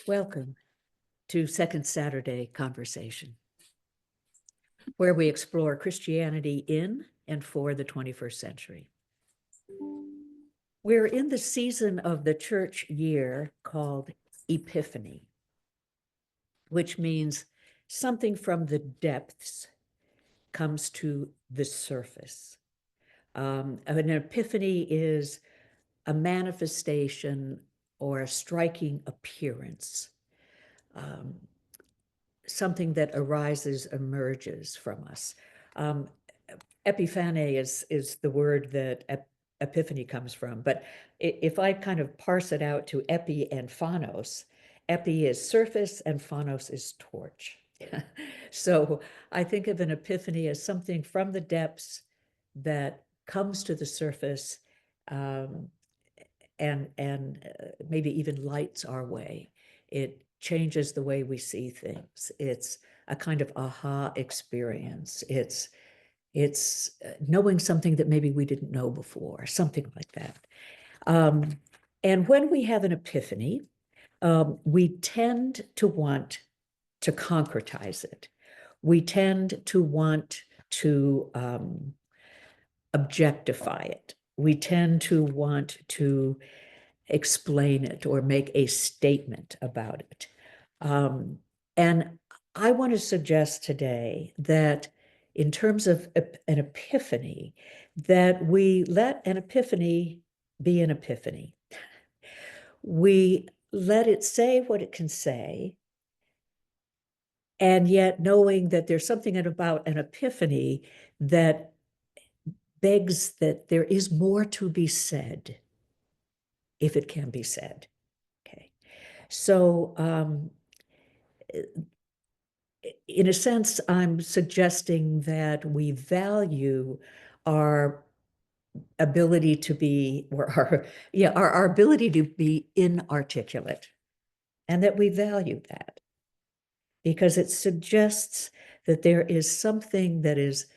Welcome to Second Saturday Conversation, where we explore Christianity in and for the 21st century. We're in the season of the church year called Epiphany, which means something from the depths comes to the surface. An epiphany is a manifestation or a striking appearance, something that arises, emerges from us. Epiphany is the word that epiphany comes from, but if I kind of parse it out to epi and phanos, epi is surface and phanos is torch. So I think of an epiphany as something from the depths that comes to the surface, and maybe even lights our way. It changes the way we see things. It's a kind of aha experience. It's knowing something that maybe we didn't know before, something like that. And when we have an epiphany, we tend to want to concretize it. We tend to want to objectify it. We tend to want to explain it or make a statement about it. And I want to suggest today that in terms of an epiphany, that we let an epiphany be an epiphany. We let it say what it can say, and yet knowing that there's something about an epiphany that begs that there is more to be said, if it can be said. Okay, so in a sense, I'm suggesting that we value our ability to be, or our ability to be inarticulate, and that we value that because it suggests that there is something that is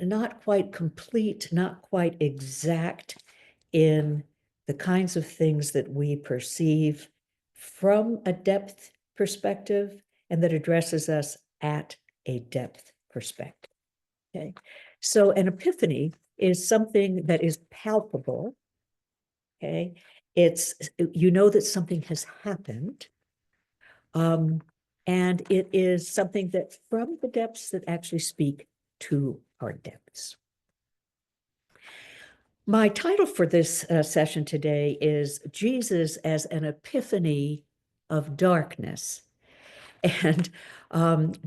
not quite complete, not quite exact in the kinds of things that we perceive from a depth perspective and that addresses us at a depth perspective. Okay, so an epiphany is something that is palpable. Okay, it's, you know that something has happened, and it is something that from the depths that actually speak to our depths. My title for this session today is Jesus as an Epiphany of Darkness. And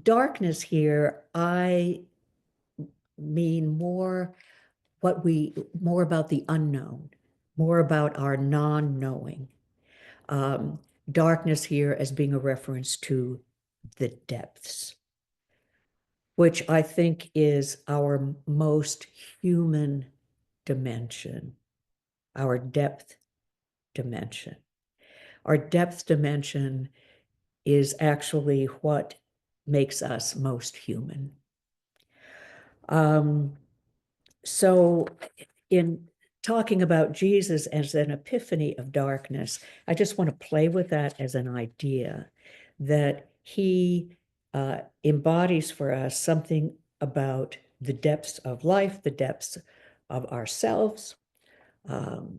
darkness here, I mean more about the unknown, more about our non-knowing. Darkness here as being a reference to the depths, which I think is our most human dimension, our depth dimension. Our depth dimension is actually what makes us most human. So in talking about Jesus as an epiphany of darkness, I just want to play with that as an idea that he embodies for us something about the depths of life, the depths of ourselves, the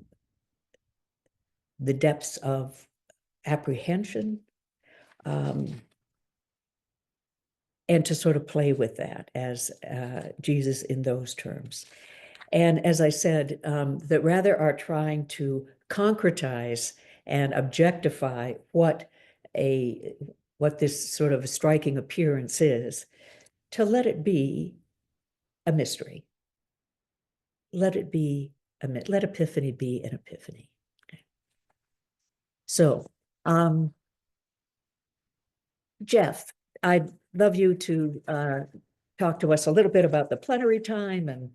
depths of apprehension, and to sort of play with that as Jesus in those terms. And as I said, that rather are trying to concretize and objectify what this sort of striking appearance is, to let it be a mystery. Let it be let epiphany be an epiphany. Okay. So, Jeff, I'd love you to talk to us a little bit about the plenary time, and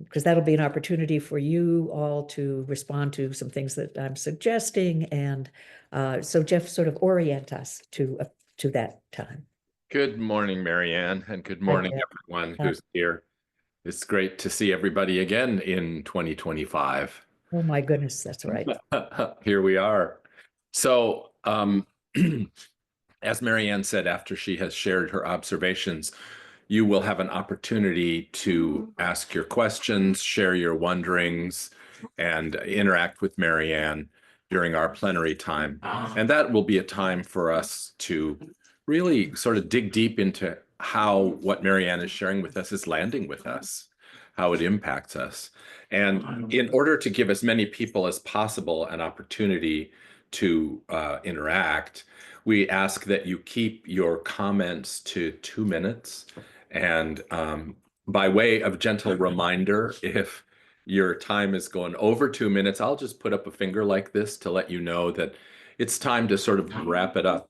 because that'll be an opportunity for you all to respond to some things that I'm suggesting. And so Jeff, sort of orient us to that time. Good morning, Marianne, and good morning, everyone who's here. It's great to see everybody again in 2025. Oh my goodness, that's right. Here we are. So as Marianne said, after she has shared her observations, you will have an opportunity to ask your questions, share your wonderings, and interact with Marianne during our plenary time. And that will be a time for us to really sort of dig deep into how what Marianne is sharing with us is landing with us, how it impacts us. And in order to give as many people as possible an opportunity to interact, we ask that you keep your comments to 2 minutes. And by way of gentle reminder, if your time is going over 2 minutes, I'll just put up a finger like this to let you know that it's time to sort of wrap it up.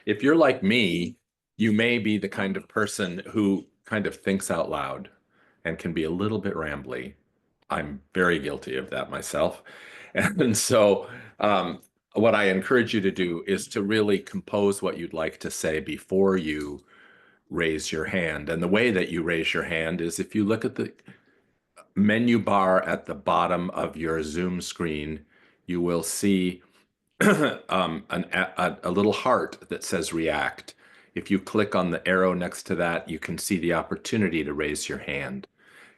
If you're like me, you may be the kind of person who kind of thinks out loud and can be a little bit rambly. I'm very guilty of that myself. And so what I encourage you to do is to really compose what you'd like to say before you raise your hand. And the way that you raise your hand is if you look at the menu bar at the bottom of your Zoom screen, you will see a little heart that says react. If you click on the arrow next to that, you can see the opportunity to raise your hand.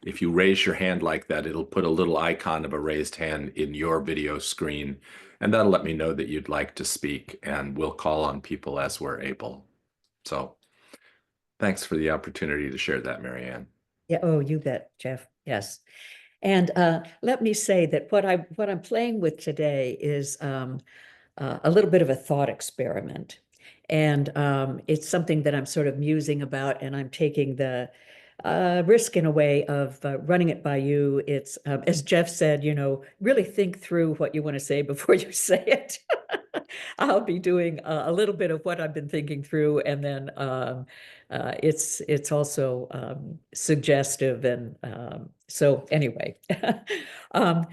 If you raise your hand like that, it'll put a little icon of a raised hand in your video screen, and that'll let me know that you'd like to speak, and we'll call on people as we're able. So thanks for the opportunity to share that, Marianne. Yeah, oh, you bet, Jeff. Yes. And let me say that what I'm playing with today is a little bit of a thought experiment. And it's something that I'm sort of musing about, and I'm taking the risk in a way of running it by you. It's, as Jeff said, really think through what you want to say before you say it. I'll be doing a little bit of what I've been thinking through, and then it's also suggestive, and so anyway, um,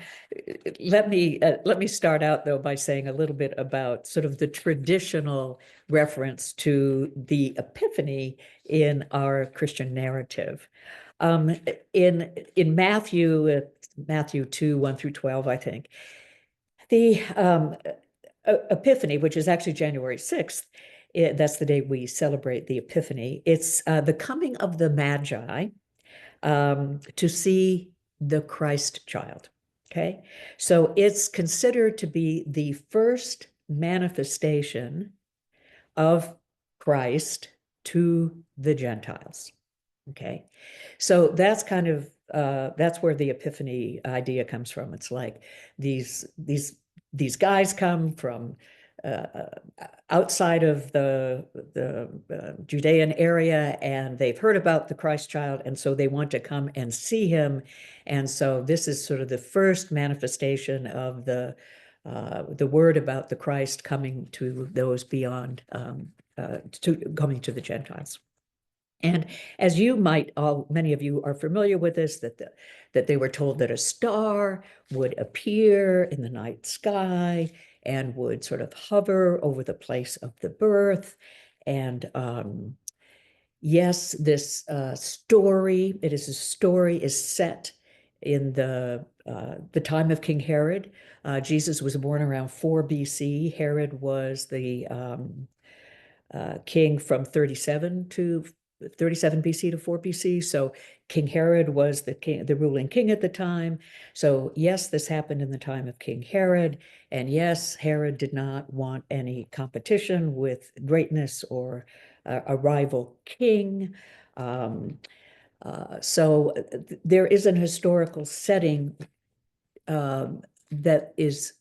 let me start out though by saying a little bit about sort of the traditional reference to the Epiphany in our Christian narrative. In Matthew, Matthew 2, 1 through 12, I think, the Epiphany, which is actually January 6th, that's the day we celebrate the Epiphany. It's the coming of the Magi to see the Christ child. Okay, so it's considered to be the first manifestation of Christ to the Gentiles. Okay, so that's kind of that's where the Epiphany idea comes from. It's like these guys come from outside of the Judean area, and they've heard about the Christ child, and so they want to come and see him. And so this is sort of the first manifestation of the word about the Christ coming to those beyond, coming to the Gentiles. And as you might, many of you are familiar with this, that they were told that a star would appear in the night sky and would sort of hover over the place of the birth. And yes, this story is set in the time of King Herod. Jesus was born around 4 BC. Herod was the king from 37 BC to 4 BC. So King Herod was the ruling king at the time. So yes, this happened in the time of King Herod. And yes, Herod did not want any competition with greatness or a rival king. So there is an historical setting that is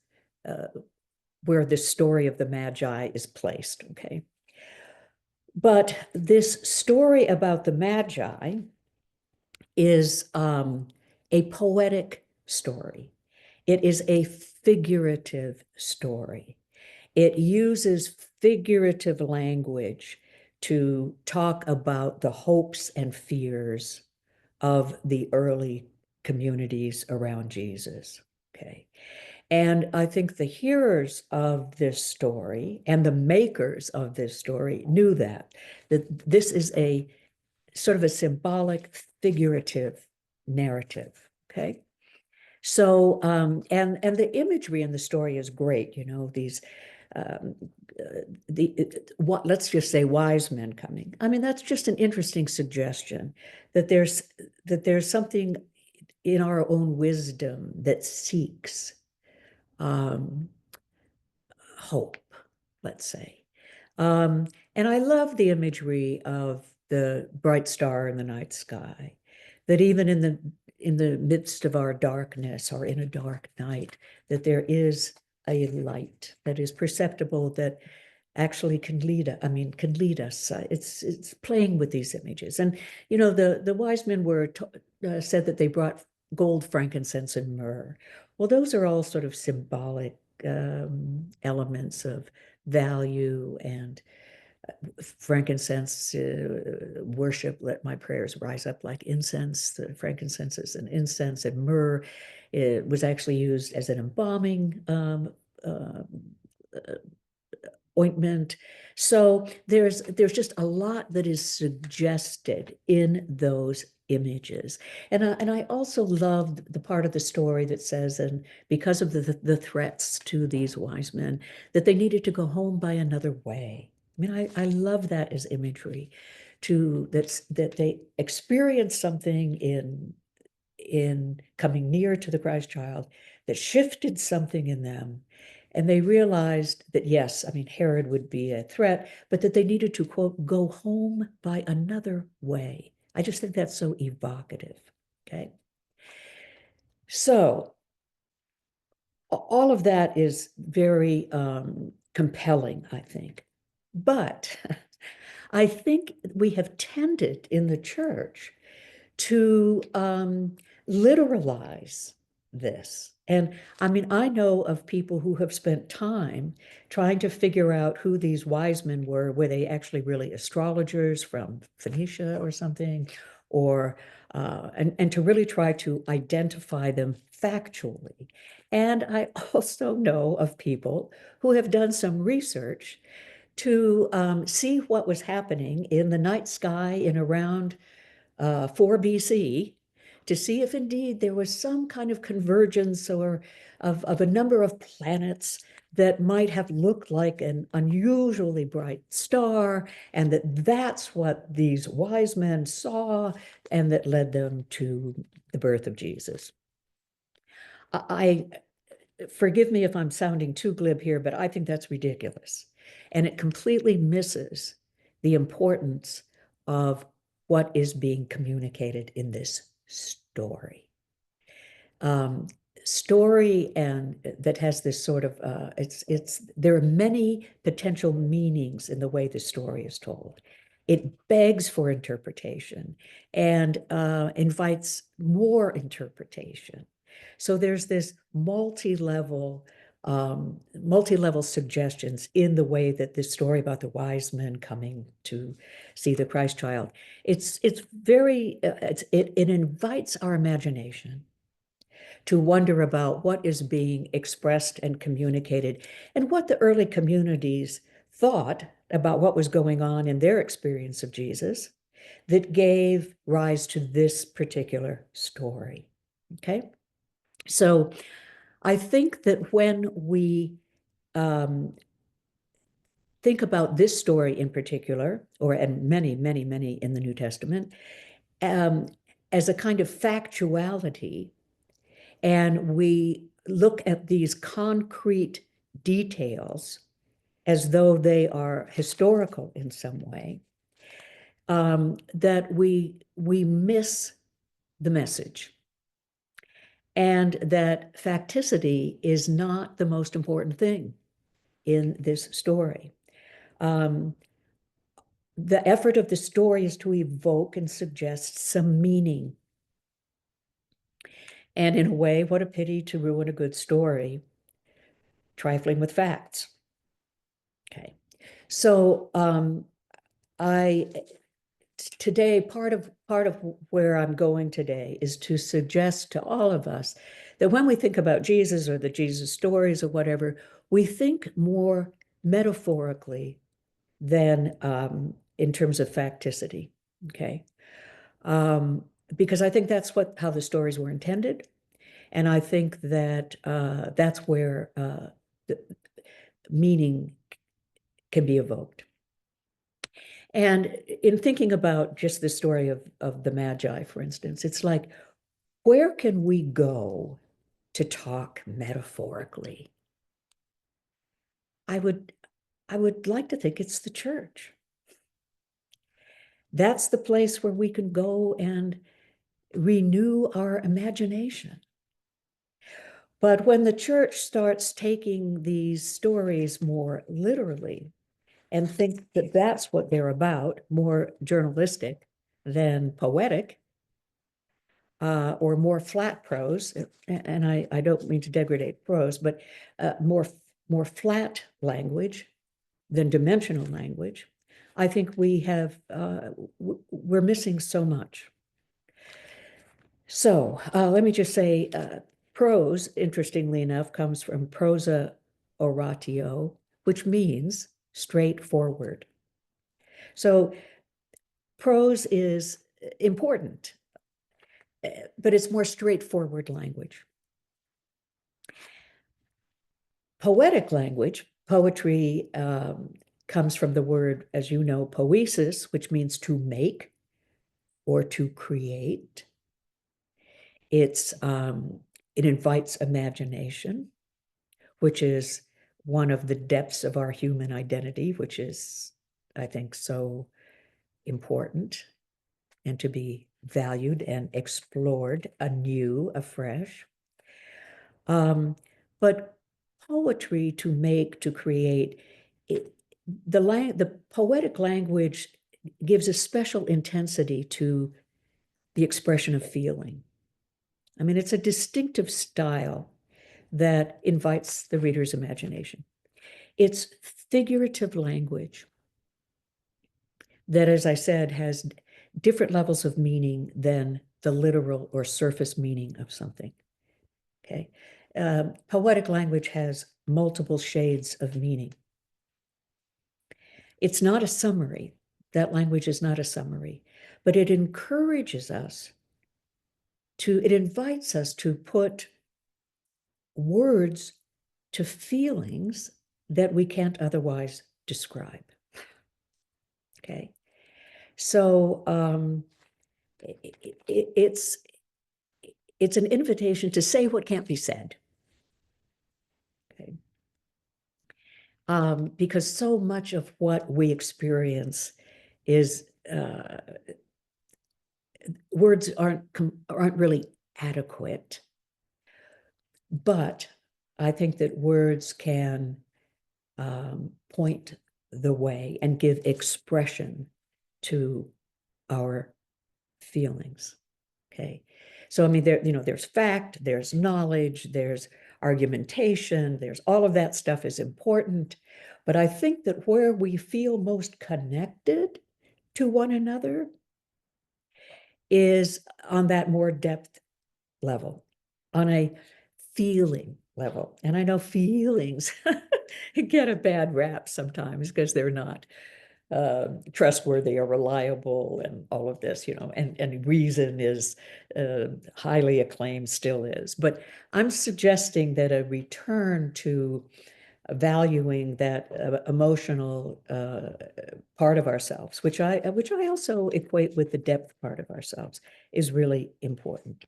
where the story of the Magi is placed, okay? But this story about the Magi is a poetic story. It is a figurative story. It uses figurative language to talk about the hopes and fears of the early communities around Jesus, okay? And I think the hearers of this story and the makers of this story knew that this is a sort of a symbolic, figurative narrative, okay? So, and the imagery in the story is great, these what, let's just say wise men coming. I mean, that's just an interesting suggestion that there's something in our own wisdom that seeks hope, let's say. And I love the imagery of the bright star in the night sky, that even in the midst of our darkness or in a dark night, that there is a light that is perceptible that actually can lead us. It's playing with these images. And the wise men were said that they brought gold, frankincense, and myrrh. Well, those are all sort of symbolic elements of value and frankincense, worship, let my prayers rise up like incense. The frankincense is an incense, and myrrh, it was actually used as an embalming ointment. So there's just a lot that is suggested in those images. And I also loved the part of the story that says, and because of the threats to these wise men, that they needed to go home by another way. I mean, I love that as imagery, that they experienced something in coming near to the Christ child that shifted something in them. And they realized that, yes, I mean, Herod would be a threat, but that they needed to, quote, go home by another way. I just think that's so evocative, okay? So all of that is very compelling, I think. But I think we have tended in the church to literalize this. And I mean, I know of people who have spent time trying to figure out who these wise men were. Were they actually really astrologers from Phoenicia or something? Or and to really try to identify them factually. And I also know of people who have done some research to see what was happening in the night sky in around 4 BC, to see if indeed there was some kind of convergence or of a number of planets that might have looked like an unusually bright star, and that's what these wise men saw, and that led them to the birth of Jesus. I forgive me if I'm sounding too glib here, but I think that's ridiculous. And it completely misses the importance of what is being communicated in this story. Story and that has this sort of there are many potential meanings in the way the story is told. It begs for interpretation and invites more interpretation. So there's this multi-level suggestions in the way that this story about the wise men coming to see the Christ child. It invites our imagination to wonder about what is being expressed and communicated, and what the early communities thought about what was going on in their experience of Jesus that gave rise to this particular story. Okay, so I think that when we think about this story in particular, and many, many, many in the New Testament, as a kind of factuality, and we look at these concrete details as though they are historical in some way, that we miss the message, and that facticity is not the most important thing in this story. The effort of the story is to evoke and suggest some meaning. And in a way, what a pity to ruin a good story, trifling with facts. Okay, so today, part of where I'm going today is to suggest to all of us that when we think about Jesus or the Jesus stories or whatever, we think more metaphorically than in terms of facticity. Okay, because I think that's how the stories were intended, and I think that that's where the meaning can be evoked. And in thinking about just the story of the Magi, for instance, it's like, where can we go to talk metaphorically? I would like to think it's the church. That's the place where we can go and renew our imagination. But when the church starts taking these stories more literally and think that that's what they're about, more journalistic than poetic, or more flat prose, and I don't mean to degrade prose, but more flat language than dimensional language, I think we're missing so much. So let me just say, prose, interestingly enough, comes from prosa oratio, which means straightforward. So prose is important, but it's more straightforward language. Poetic language, poetry, comes from the word, as you know, poiesis, which means to make or to create. It invites imagination, which is one of the depths of our human identity, which is, I think, so important and to be valued and explored anew, afresh. But poetry, to make, to create, the poetic language gives a special intensity to the expression of feeling. I mean, it's a distinctive style that invites the reader's imagination. It's figurative language that, as I said, has different levels of meaning than the literal or surface meaning of something. Okay. Poetic language has multiple shades of meaning. It's not a summary. That language is not a summary, but it encourages us it invites us to put words to feelings that we can't otherwise describe. Okay. So it's an invitation to say what can't be said. Okay. Because so much of what we experience is words aren't really adequate, but I think that words can point the way and give expression to our feelings. Okay. So, I mean, there's fact, there's knowledge, there's argumentation, there's all of that stuff is important. But I think that where we feel most connected to one another is on that more depth level, on a feeling level. And I know feelings get a bad rap sometimes because they're not trustworthy or reliable and all of this, and reason is highly acclaimed, still is. But I'm suggesting that a return to valuing that emotional part of ourselves, which I also equate with the depth part of ourselves, is really important.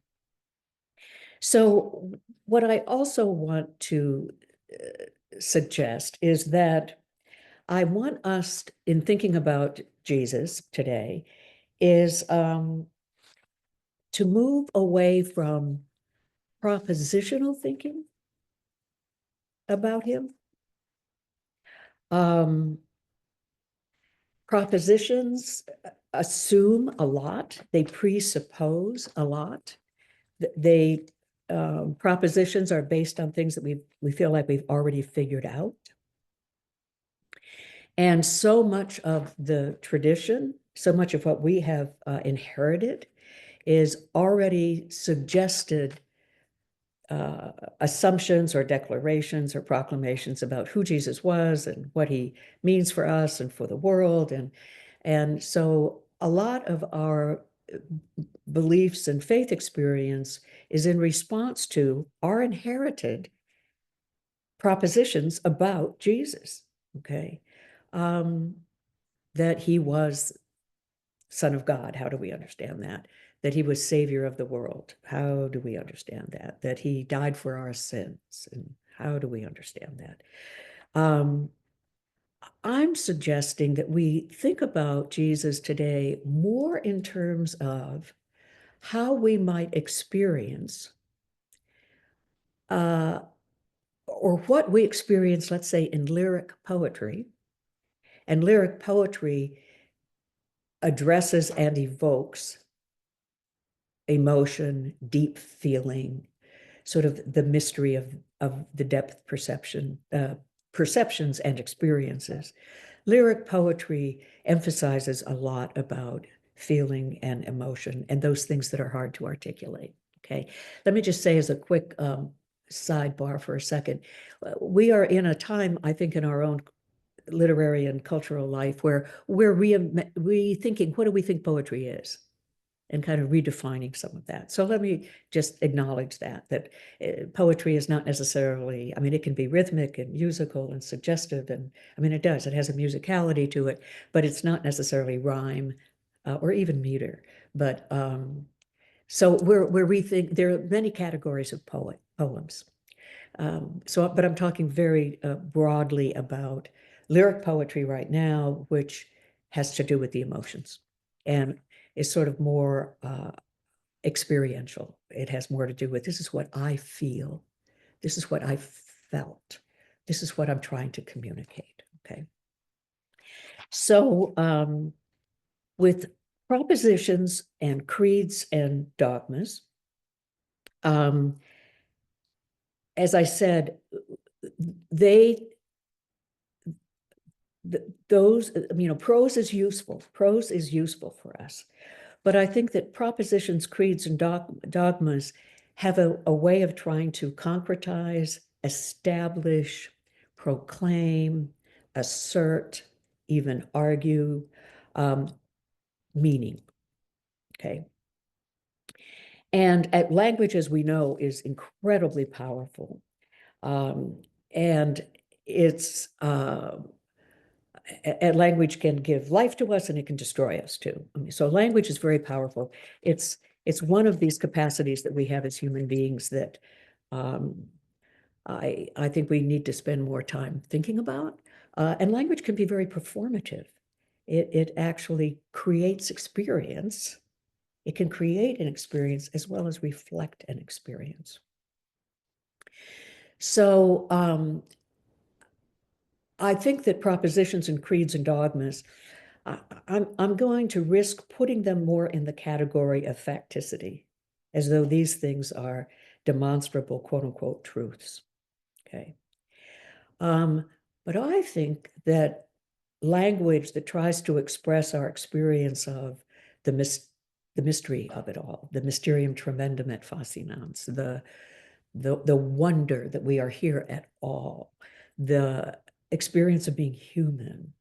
So what I also want to suggest is that I want us, in thinking about Jesus today, is to move away from propositional thinking about him. Propositions assume a lot. They presuppose a lot. Propositions are based on things that we feel like we've already figured out. And so much of the tradition, so much of what we have inherited is already suggested assumptions or declarations or proclamations about who Jesus was and what he means for us and for the world. And so a lot of our beliefs and faith experience is in response to our inherited propositions about Jesus. Okay. that he was Son of God. How do we understand that? That he was Savior of the world. How do we understand that? That he died for our sins. And how do we understand that? I'm suggesting that we think about Jesus today more in terms of how we might experience or what we experience, let's say, in lyric poetry. And lyric poetry addresses and evokes emotion, deep feeling, sort of the mystery of the depth perception, perceptions and experiences. Lyric poetry emphasizes a lot about feeling and emotion and those things that are hard to articulate. Okay, let me just say as a quick sidebar for a second, we are in a time, I think, in our own literary and cultural life where we're rethinking what do we think poetry is, and kind of redefining some of that. So let me just acknowledge that poetry is not necessarily, I mean, it can be rhythmic and musical and suggestive, and I mean, it has a musicality to it, but it's not necessarily rhyme or even meter. But so we're rethink. There are many categories of poems. But I'm talking very broadly about lyric poetry right now, which has to do with the emotions and is sort of more experiential. It has more to do with, this is what I feel. This is what I felt. This is what I'm trying to communicate, okay? So with propositions and creeds and dogmas, as I said, those, prose is useful. Prose is useful for us. But I think that propositions, creeds, and dogmas have a way of trying to concretize, establish, proclaim, assert, even argue meaning, okay? And language, as we know, is incredibly powerful. And it's language can give life to us and it can destroy us too. I mean, so language is very powerful. It's one of these capacities that we have as human beings that I think we need to spend more time thinking about. And language can be very performative. It actually creates experience. It can create an experience as well as reflect an experience. So I think that propositions and creeds and dogmas, I'm going to risk putting them more in the category of facticity, as though these things are demonstrable, quote unquote, truths. Okay. But I think that language that tries to express our experience of the mystery of it all, the mysterium tremendum et fascinans, the wonder that we are here at all, the experience of being human,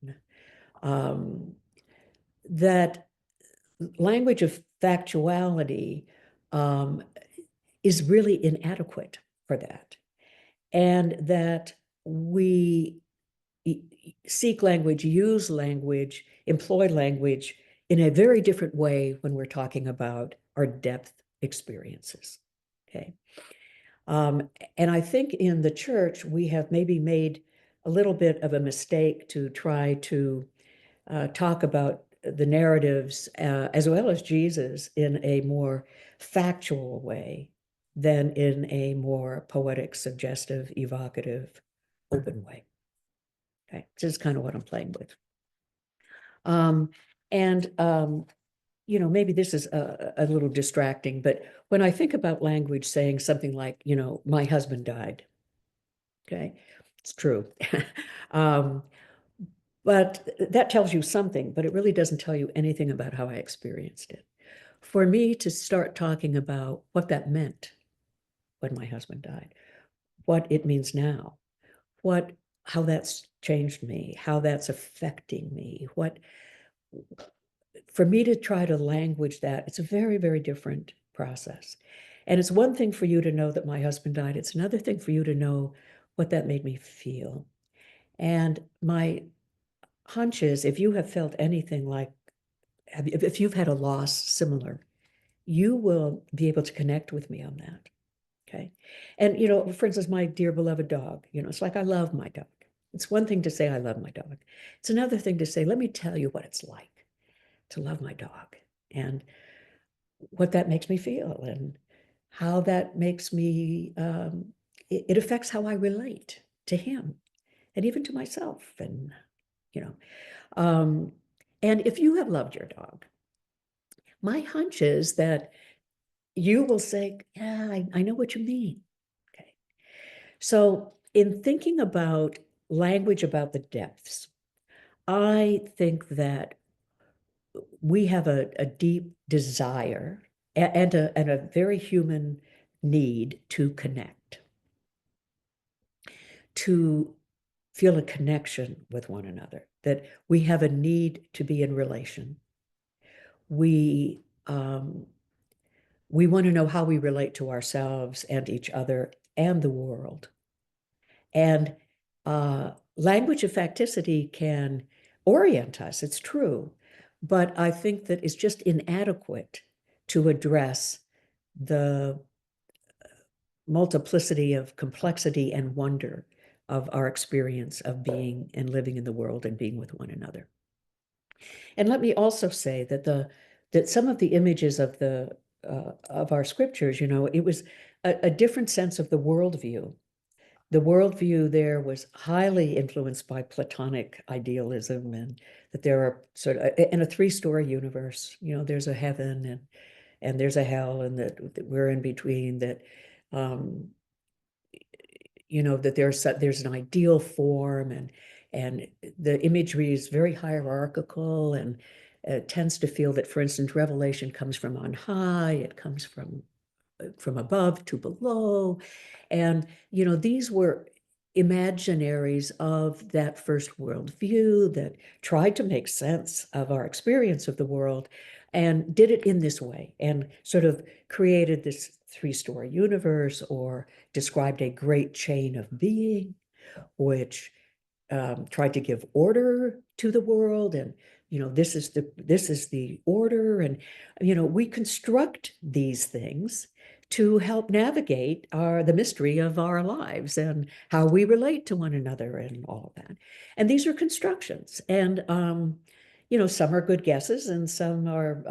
that language of factuality is really inadequate for that. And that we seek language, use language, employ language in a very different way when we're talking about our depth experiences, okay? And I think in the church, we have maybe made a little bit of a mistake to try to talk about the narratives as well as Jesus in a more factual way than in a more poetic, suggestive, evocative, open way. Okay, this is kind of what I'm playing with. Maybe this is a little distracting, but when I think about language saying something like, my husband died, okay, it's true. But that tells you something, but it really doesn't tell you anything about how I experienced it. For me to start talking about what that meant when my husband died, what it means now, how that's changed me, how that's affecting me, for me to try to language that, it's a very, very different process. And it's one thing for you to know that my husband died. It's another thing for you to know what that made me feel. And hunches, if you have felt anything like, if you've had a loss similar, you will be able to connect with me on that. Okay. And, for instance, my dear beloved dog, it's like I love my dog. It's one thing to say I love my dog. It's another thing to say, let me tell you what it's like to love my dog and what that makes me feel and how that makes me, it affects how I relate to him and even to myself. And, you know, um, and if you have loved your dog, my hunch is that you will say, yeah, I know what you mean. Okay. So in thinking about language about the depths, I think that we have a deep desire and a very human need to connect, to feel a connection with one another, that we have a need to be in relation. We we want to know how we relate to ourselves and each other and the world. And language of facticity can orient us, it's true, but I think that it's just inadequate to address the multiplicity of complexity and wonder of our experience of being and living in the world and being with one another. And let me also say that some of the images of our scriptures, it was a different sense of the worldview. The worldview there was highly influenced by Platonic idealism, and that there are sort of in a three-story universe, there's a heaven and there's a hell, and that we're in between, that that there's an ideal form, and the imagery is very hierarchical, and tends to feel that, for instance, revelation comes from on high, it comes from above to below. And, these were imaginaries of that first world view that tried to make sense of our experience of the world and did it in this way and sort of created this three-story universe or described a great chain of being, which tried to give order to the world, and this is the order, and we construct these things to help navigate the mystery of our lives and how we relate to one another and all of that. And these are constructions, and some are good guesses and some are,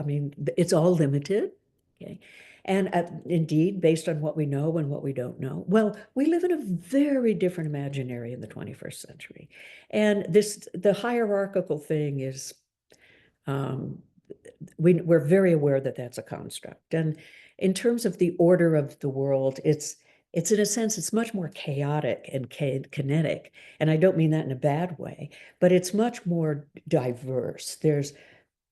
it's all limited. Okay. And indeed, based on what we know and what we don't know, well, we live in a very different imaginary in the 21st century. And the hierarchical thing is, we're very aware that that's a construct. And in terms of the order of the world, it's in a sense, it's much more chaotic and kinetic. And I don't mean that in a bad way, but it's much more diverse. There's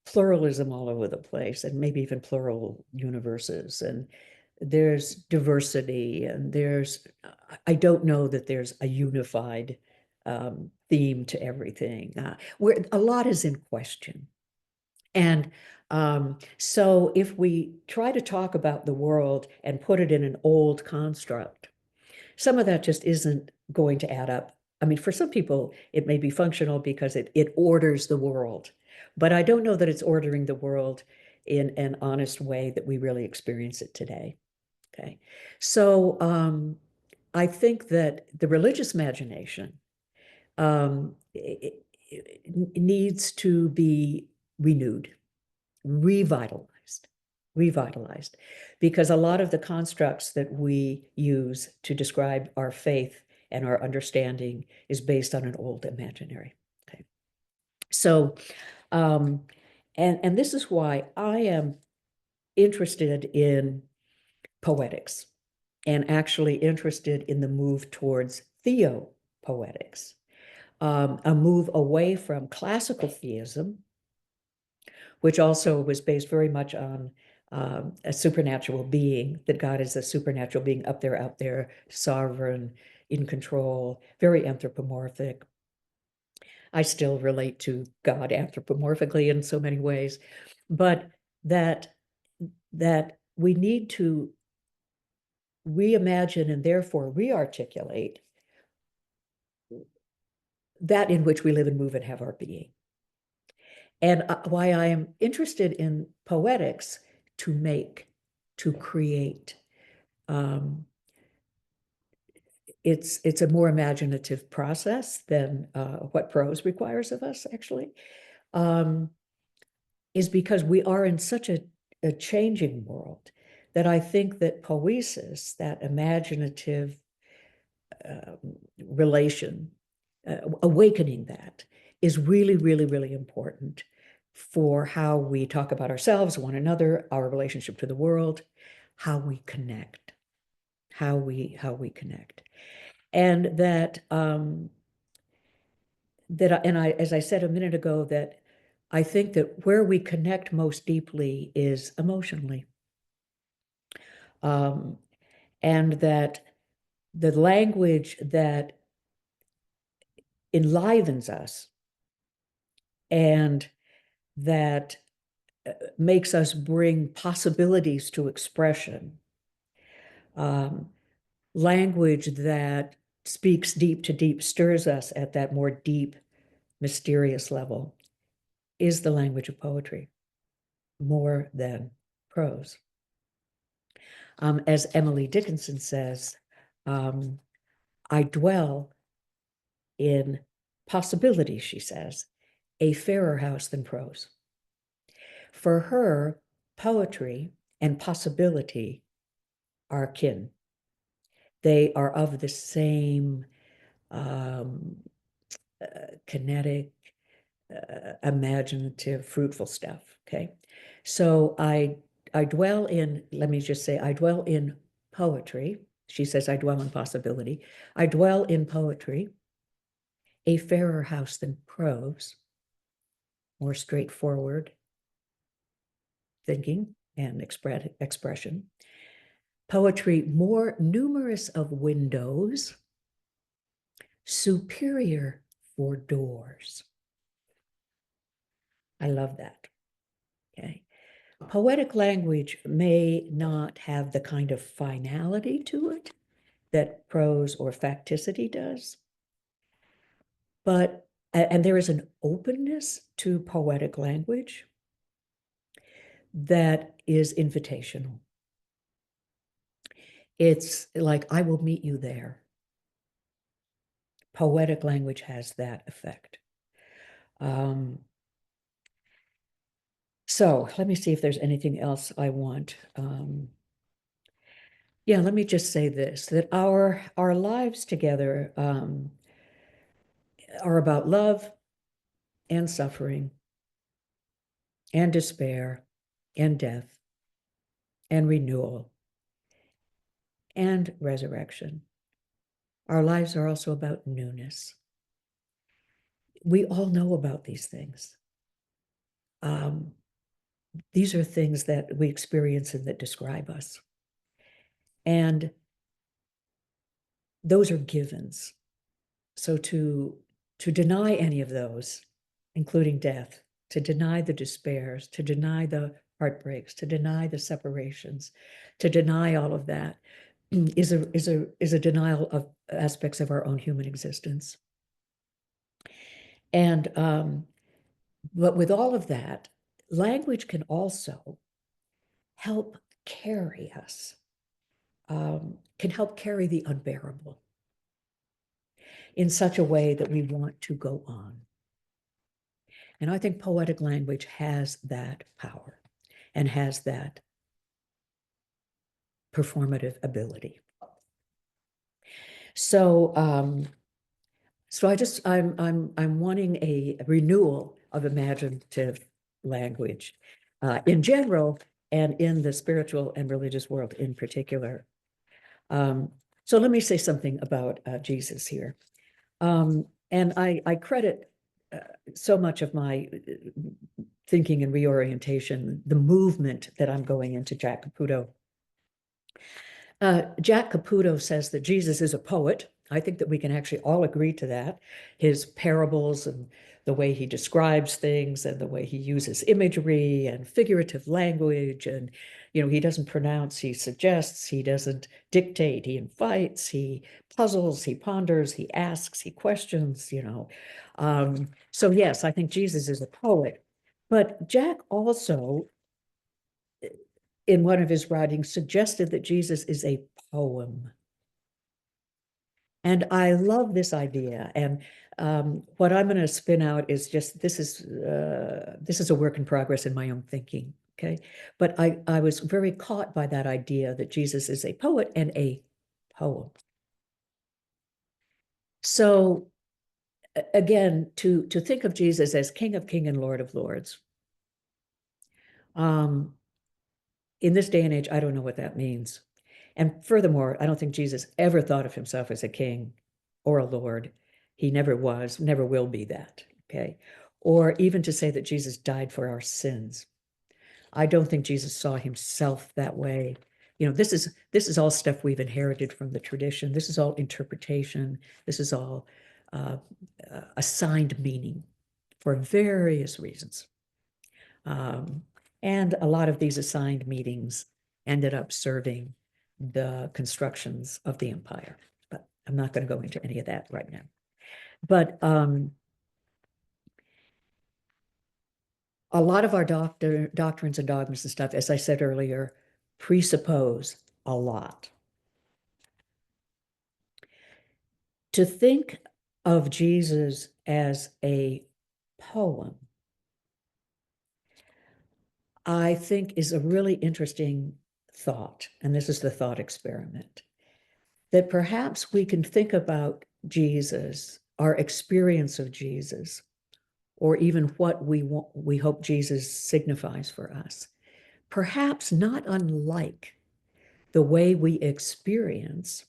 pluralism all over the place, and maybe even plural universes, and there's diversity, and I don't know that there's a unified theme to everything, where a lot is in question. And so if we try to talk about the world and put it in an old construct, some of that just isn't going to add up. For some people, it may be functional because it orders the world, but I don't know that it's ordering the world in an honest way that we really experience it today. Okay. So I think that the religious imagination it needs to be renewed, revitalized, because a lot of the constructs that we use to describe our faith and our understanding is based on an old imaginary. Okay. So, and this is why I am interested in poetics and actually interested in the move towards theopoetics, a move away from classical theism, which also was based very much on a supernatural being, that God is a supernatural being up there, sovereign, in control, very anthropomorphic. I still relate to God anthropomorphically in so many ways, but that we need to reimagine and therefore rearticulate that in which we live and move and have our being. And why I am interested in poetics, to make, to create. It's a more imaginative process than what prose requires of us, actually, is because we are in such a changing world that I think that poiesis, that imaginative relation, awakening that, is really, really, really important for how we talk about ourselves, one another, our relationship to the world, how we connect, how we connect. And that as I said a minute ago, that I think that where we connect most deeply is emotionally. And that the language that enlivens us and that makes us bring possibilities to expression, language that speaks deep to deep, stirs us at that more deep, mysterious level, is the language of poetry, more than prose. As Emily Dickinson says, I dwell in possibility, she says, a fairer house than prose. For her, poetry and possibility are kin. They are of the same kinetic, imaginative, fruitful stuff, okay? So I dwell in, let me just say, I dwell in poetry. She says, I dwell in possibility. I dwell in poetry, a fairer house than prose, more straightforward thinking and expression. Poetry, more numerous of windows, superior for doors. I love that, okay? Poetic language may not have the kind of finality to it that prose or facticity does, but, and there is an openness to poetic language that is invitational. It's like, I will meet you there. Poetic language has that effect. So let me see if there's anything else I want. Yeah, let me just say this, that our lives together are about love and suffering and despair and death and renewal and resurrection. Our lives are also about newness. We all know about these things. These are things that we experience and that describe us. And those are givens. So to deny any of those, including death, to deny the despairs, to deny the heartbreaks, to deny the separations, to deny all of that is a denial of aspects of our own human existence. And but with all of that, language can also help carry us, can help carry the unbearable in such a way that we want to go on. And I think poetic language has that power and has that performative ability. So, I'm wanting a renewal of imaginative language in general and in the spiritual and religious world in particular. So let me say something about Jesus here. And I credit so much of my thinking and reorientation, the movement that I'm going into, Jack Caputo. Jack Caputo says that Jesus is a poet. I think that we can actually all agree to that. His parables and the way he describes things and the way he uses imagery and figurative language, and he doesn't pronounce, he suggests, he doesn't dictate, he invites, he puzzles, he ponders, he asks, he questions, So yes, I think Jesus is a poet, But Jack also, in one of his writings, suggested that Jesus is a poem. And I love this idea. And what I'm going to spin out is just this is a work in progress in my own thinking. Okay, but I was very caught by that idea that Jesus is a poet and a poem. So again, to think of Jesus as King of Kings and Lord of Lords, in this day and age, I don't know what that means. And furthermore, I don't think Jesus ever thought of himself as a king or a lord. He never was, never will be that. Okay. Or even to say that Jesus died for our sins. I don't think Jesus saw himself that way. You know, this is all stuff we've inherited from the tradition. This is all interpretation. This is all assigned meaning for various reasons. And a lot of these assigned meanings ended up serving the constructions of the empire. But I'm not going to go into any of that right now. But a lot of our doctrines and dogmas and stuff, as I said earlier, presuppose a lot. To think of Jesus as a poem, I think, is a really interesting thought. And this is the thought experiment. That perhaps we can think about Jesus, our experience of Jesus, or even what we hope Jesus signifies for us, perhaps not unlike the way we experience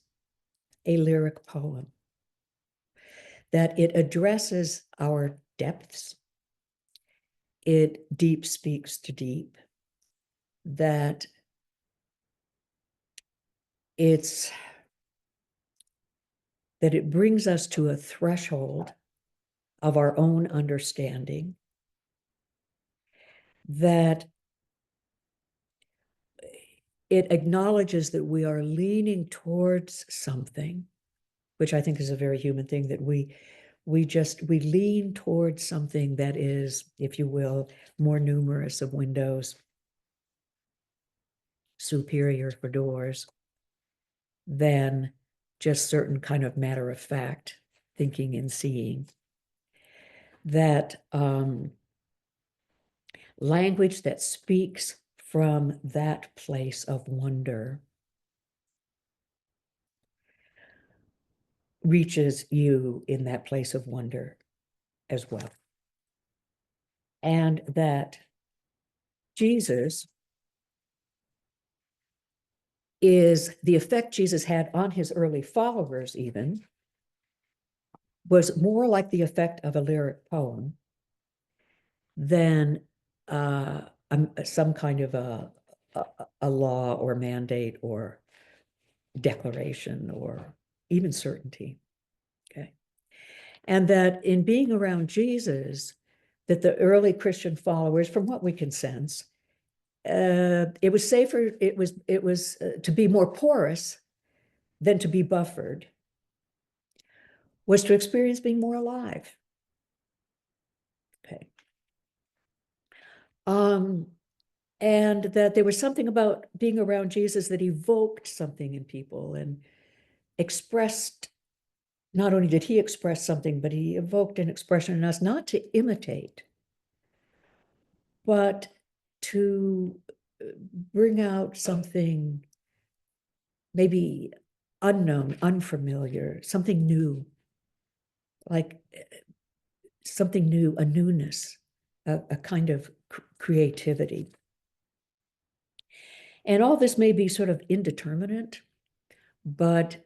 a lyric poem, that it addresses our depths, it deep speaks to deep, that it brings us to a threshold of our own understanding, that it acknowledges that we are leaning towards something, which I think is a very human thing, that we lean towards something that is, if you will, more numerous of windows, superior for doors, than just certain kind of matter of fact thinking and seeing. That language that speaks from that place of wonder reaches you in that place of wonder as well. And that Jesus is the effect Jesus had on his early followers, even, was more like the effect of a lyric poem than some kind of a law or mandate or declaration or even certainty. Okay. And that in being around Jesus, that the early Christian followers, from what we can sense, it was safer, it was to be more porous than to be buffered, was to experience being more alive. Okay. And that there was something about being around Jesus that evoked something in people and expressed, not only did he express something, but he evoked an expression in us, not to imitate, but to bring out something maybe unknown, unfamiliar, something new, like something new, a newness, a kind of creativity. And all this may be sort of indeterminate, but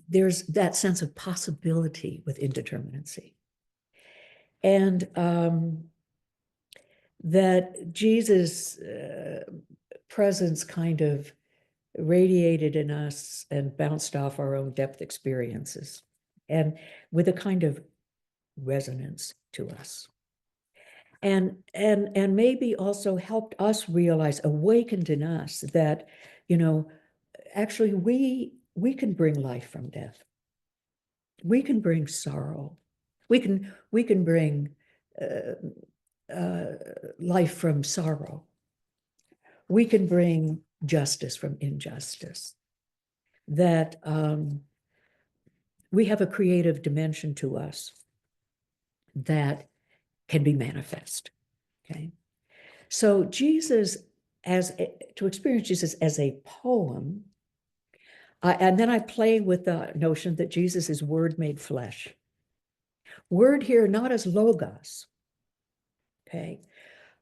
there's that sense of possibility with indeterminacy. And that Jesus' presence kind of radiated in us and bounced off our own depth experiences, and with a kind of resonance to us. And maybe also helped us realize, awakened in us, that, you know, actually we can bring life from death. We can bring sorrow. We can bring life from sorrow. We can bring justice from injustice. That we have a creative dimension to us that can be manifest. Okay, so Jesus, to experience Jesus as a poem, and then I play with the notion that Jesus is word made flesh. Word here not as logos, okay,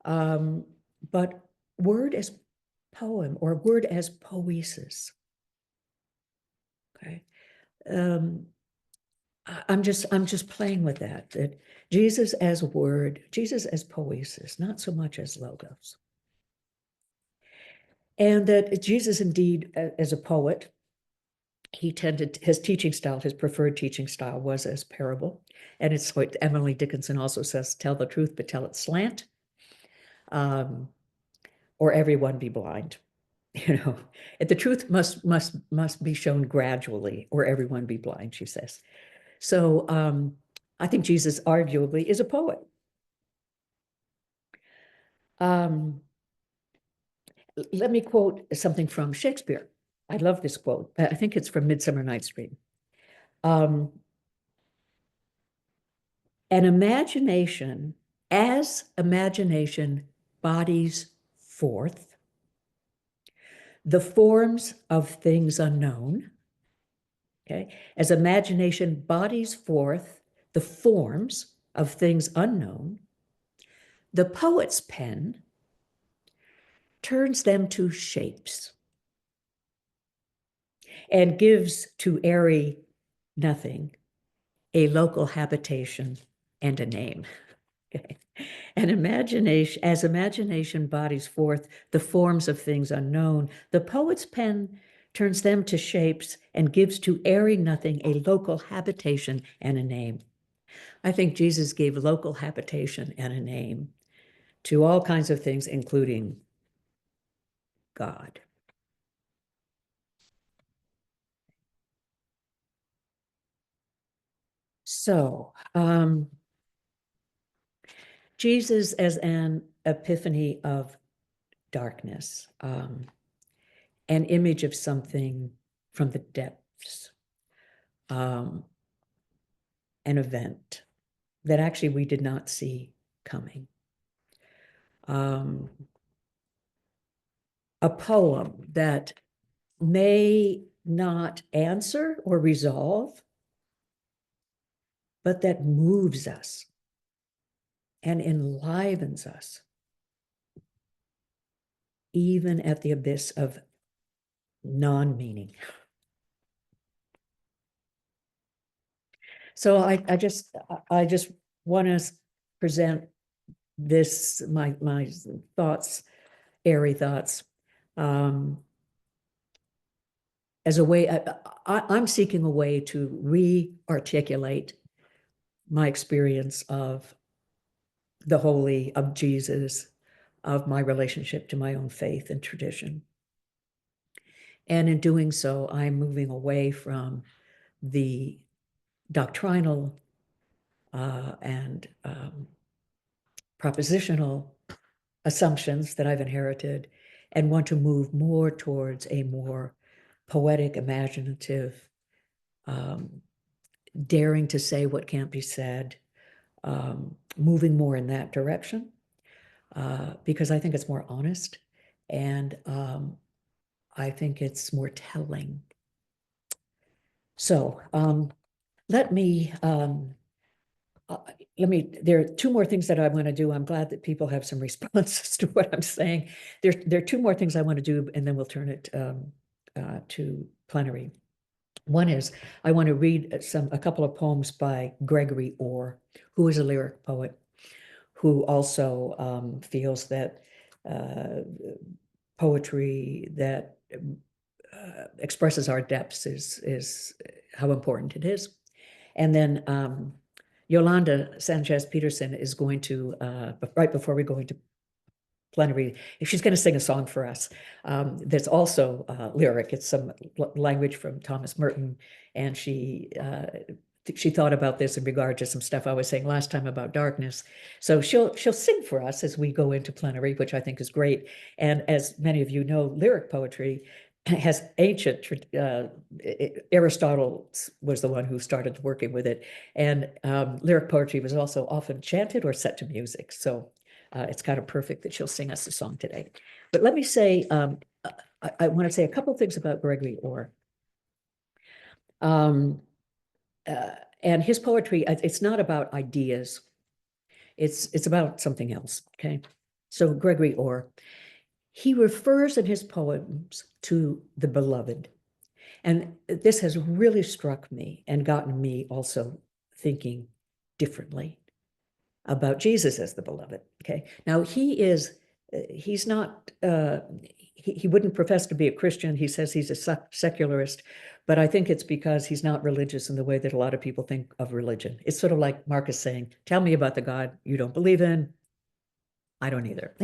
but word as poem or word as poesis. Okay, I'm just playing with that Jesus as word, Jesus as poesis, not so much as logos. And that Jesus indeed, as a poet, his teaching style, his preferred teaching style was as parable. And it's what Emily Dickinson also says, tell the truth, but tell it slant, or everyone be blind. The truth must be shown gradually, or everyone be blind, she says. So I think Jesus arguably is a poet. Let me quote something from Shakespeare. I love this quote. I think it's from Midsummer Night's Dream. An imagination, as imagination bodies forth the forms of things unknown, okay, as imagination bodies forth the forms of things unknown, the poet's pen turns them to shapes and gives to airy nothing a local habitation and a name. Okay. And as imagination bodies forth the forms of things unknown, the poet's pen turns them to shapes and gives to airy nothing a local habitation and a name. I think Jesus gave local habitation and a name to all kinds of things, including God. So, Jesus as an epiphany of darkness, an image of something from the depths, an event that actually we did not see coming. A poem that may not answer or resolve, but that moves us and enlivens us, even at the abyss of non-meaning. So I just want to present this, my thoughts, airy thoughts, as a way. I'm seeking a way to re-articulate my experience of the holy, of Jesus, of my relationship to my own faith and tradition. And in doing so, I'm moving away from the doctrinal and propositional assumptions that I've inherited, and want to move more towards a more poetic, imaginative, daring to say what can't be said, moving more in that direction, because I think it's more honest, and I think it's more telling. So there are two more things that I want to do. I'm glad that people have some responses to what I'm saying. There are two more things I want to do, and then we'll turn it to plenary. One is I want to read a couple of poems by Gregory Orr, who is a lyric poet, who also feels that poetry that expresses our depths is how important it is. And then Yolanda Sánchez Peterson is going to, right before we go into plenary, she's going to sing a song for us that's also lyric. It's some language from Thomas Merton, and she she thought about this in regard to some stuff I was saying last time about darkness. So she'll sing for us as we go into plenary, which I think is great. And as many of you know, lyric poetry has ancient, Aristotle was the one who started working with it. And lyric poetry was also often chanted or set to music. So it's kind of perfect that she'll sing us a song today. But let me say, I want to say a couple things about Gregory Orr. And his poetry, it's not about ideas. It's about something else, okay? So Gregory Orr, he refers in his poems to the beloved. And this has really struck me and gotten me also thinking differently about Jesus as the beloved, okay? Now he's not, he wouldn't profess to be a Christian. He says he's a secularist, but I think it's because he's not religious in the way that a lot of people think of religion. It's sort of like Marcus saying, tell me about the God you don't believe in. I don't either.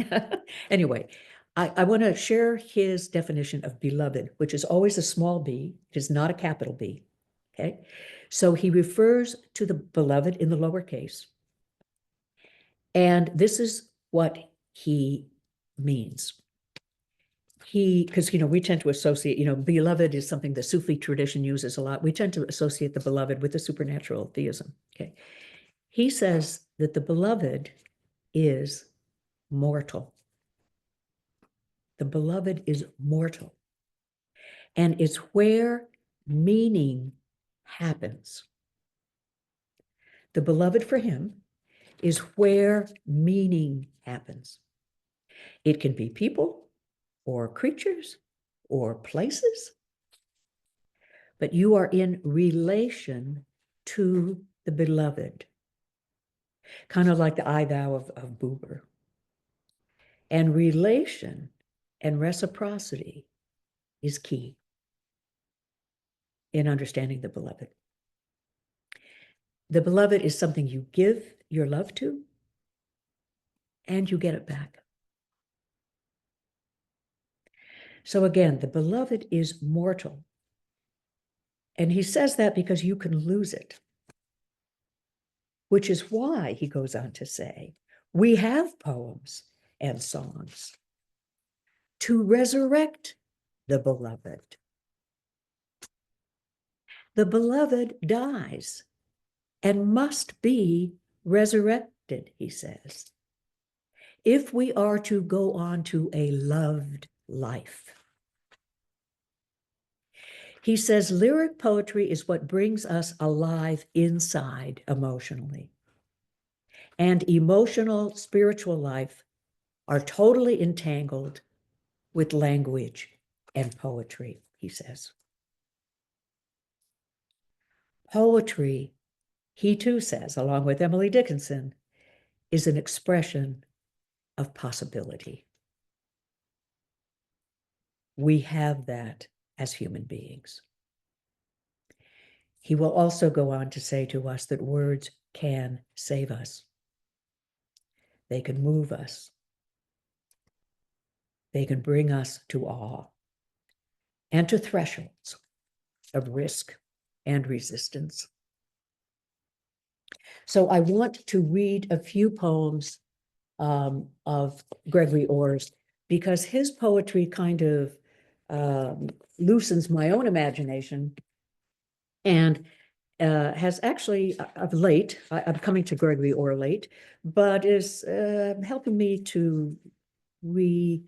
Anyway, I want to share his definition of beloved, which is always a small b. It is not a capital B, okay? So he refers to the beloved in the lowercase. And this is what he means. Because, we tend to associate, beloved is something the Sufi tradition uses a lot. We tend to associate the beloved with the supernatural theism, okay? He says that the beloved is mortal. The beloved is mortal. And it's where meaning happens. The beloved for him is where meaning happens. It can be people or creatures or places, but you are in relation to the beloved, kind of like the I thou of Buber. And relation and reciprocity is key in understanding the beloved. The beloved is something you give your love to, and you get it back. So again, the beloved is mortal. And he says that because you can lose it, which is why he goes on to say, we have poems and songs to resurrect the beloved. The beloved dies and must be resurrected, he says, if we are to go on to a loved life. He says lyric poetry is what brings us alive inside emotionally. And emotional, spiritual life are totally entangled with language and poetry, he says. Poetry, he too says, along with Emily Dickinson, is an expression of possibility. We have that as human beings. He will also go on to say to us that words can save us. They can move us. They can bring us to awe and to thresholds of risk and resistance. So I want to read a few poems of Gregory Orr's, because his poetry kind of loosens my own imagination and has actually, of late, I'm coming to Gregory Orr late, but is helping me to reimagine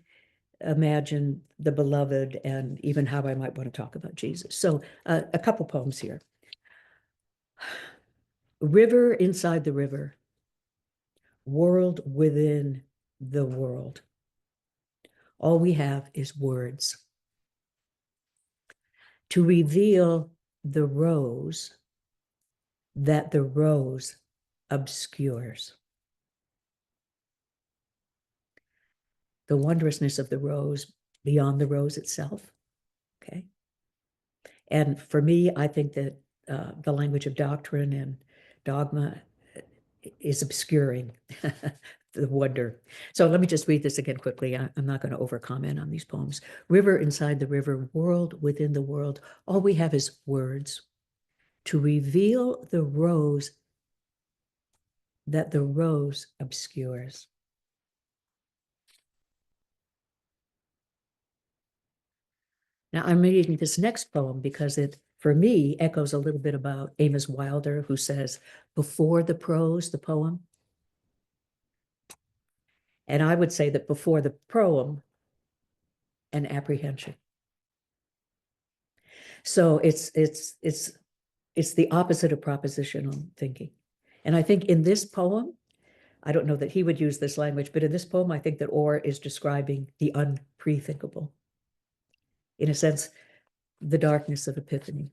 the beloved and even how I might want to talk about Jesus. So a couple poems here. River inside the river, world within the world. All we have is words to reveal the rose that the rose obscures. The wondrousness of the rose beyond the rose itself, okay? And for me, I think that the language of doctrine and dogma is obscuring the wonder. So let me just read this again quickly. I'm not going to over-comment on these poems. River inside the river, world within the world. All we have is words to reveal the rose that the rose obscures. Now, I'm reading this next poem because it, for me, echoes a little bit about Amos Wilder, who says, before the prose, the poem. And I would say that before the poem, an apprehension. So it's the opposite of propositional thinking. And I think in this poem, I don't know that he would use this language, but in this poem, I think that Orr is describing the unprethinkable. In a sense, the darkness of Epiphany.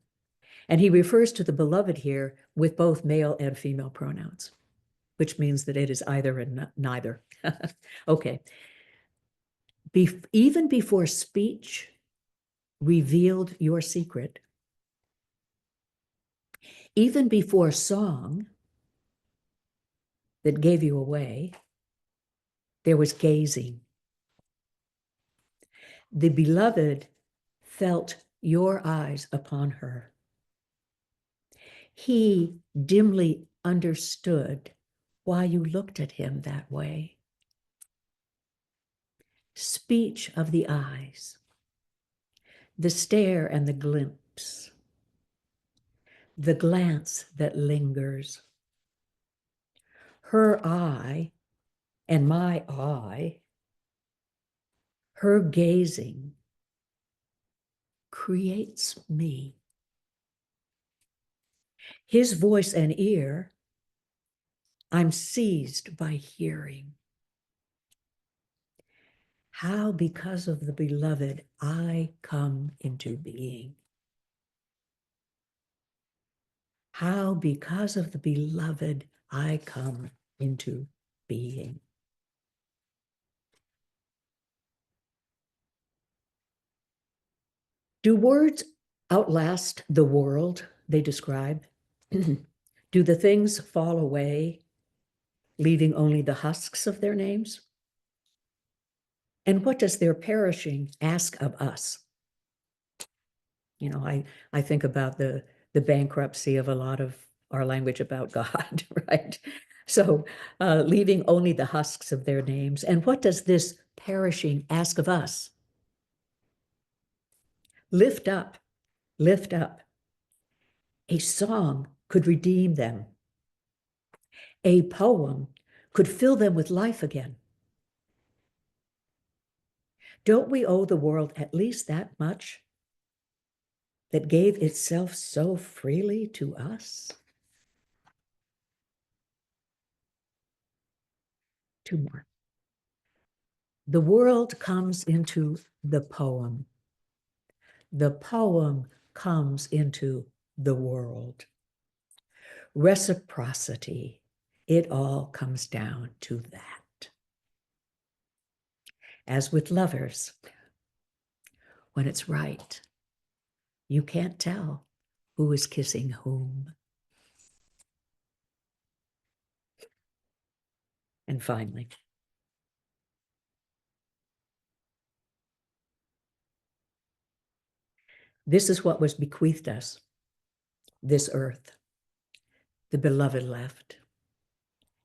And he refers to the beloved here with both male and female pronouns, which means that it is either and neither. Okay. Even before speech revealed your secret, even before song that gave you away, there was gazing. The beloved felt your eyes upon her. He dimly understood why you looked at him that way. Speech of the eyes, the stare and the glimpse, the glance that lingers. Her eye and my eye, her gazing creates me. His voice and ear, I'm seized by hearing. How, because of the beloved, I come into being. How, because of the beloved, I come into being. Do words outlast the world they describe? Do the things fall away, leaving only the husks of their names? And what does their perishing ask of us? You know, I think about the bankruptcy of a lot of our language about God, right? So leaving only the husks of their names. And what does this perishing ask of us? Lift up, lift up. A song could redeem them. A poem could fill them with life again. Don't we owe the world at least that much that gave itself so freely to us? Two more. The world comes into the poem. The poem comes into the world. Reciprocity, it all comes down to that. As with lovers, when it's right, you can't tell who is kissing whom. And finally, this is what was bequeathed us, this earth. The beloved left,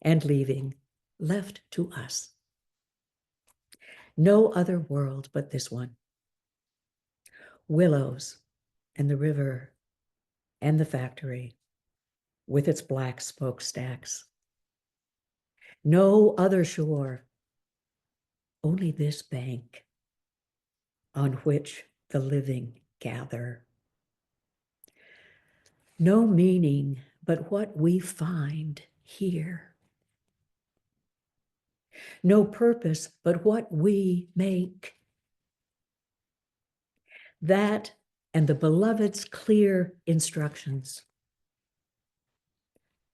and leaving, left to us. No other world but this one. Willows and the river and the factory with its black smokestacks. No other shore, only this bank on which the living gather. No meaning but what we find here. No purpose but what we make. That and the beloved's clear instructions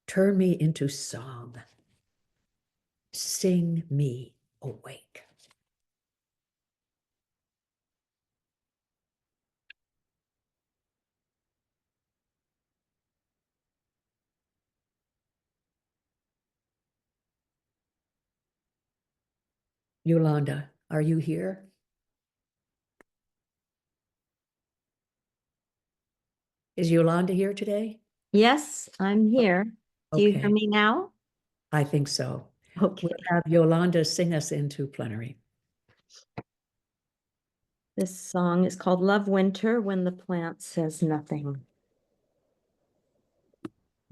turn me into song. Sing me awake. Yolanda, are you here? Is Yolanda here today? Yes, I'm here. Do you hear Okay, me now? I think so. Okay. We'll have Yolanda sing us into plenary. This song is called Love Winter When the Plant Says Nothing.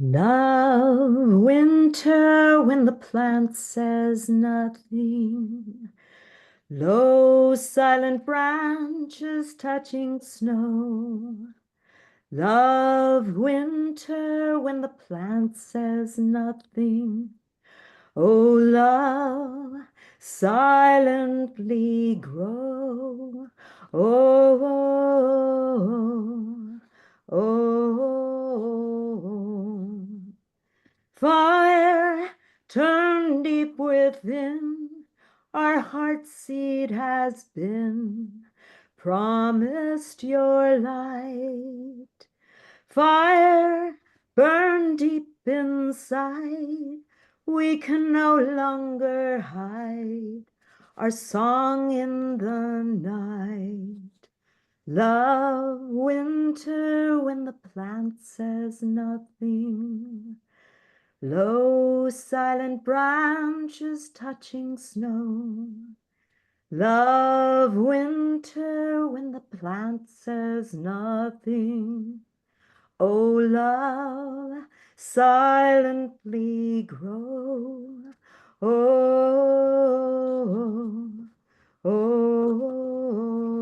Love winter when the plant says nothing. Low silent branches touching snow. Love winter when the plant says nothing. Oh, love, silently grow. Oh, oh, oh, oh. Fire, turn deep within. Our heart seed has been promised your light. Fire, burn deep inside. We can no longer hide our song in the night. Love winter when the plant says nothing. Low silent branches touching snow. Love winter when the plant says nothing. Oh, love, silently grow. Oh,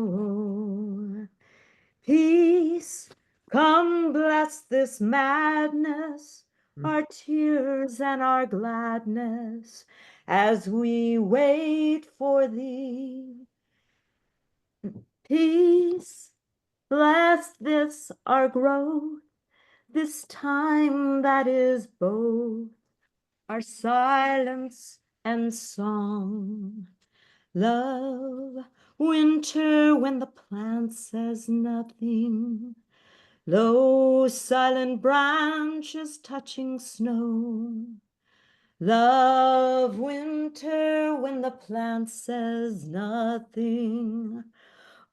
oh, peace, come bless this madness, our tears and our gladness, as we wait for thee. Peace, bless this our growth, this time that is both our silence and song. Love, winter when the plant says nothing. Low silent branches touching snow. Love, winter when the plant says nothing.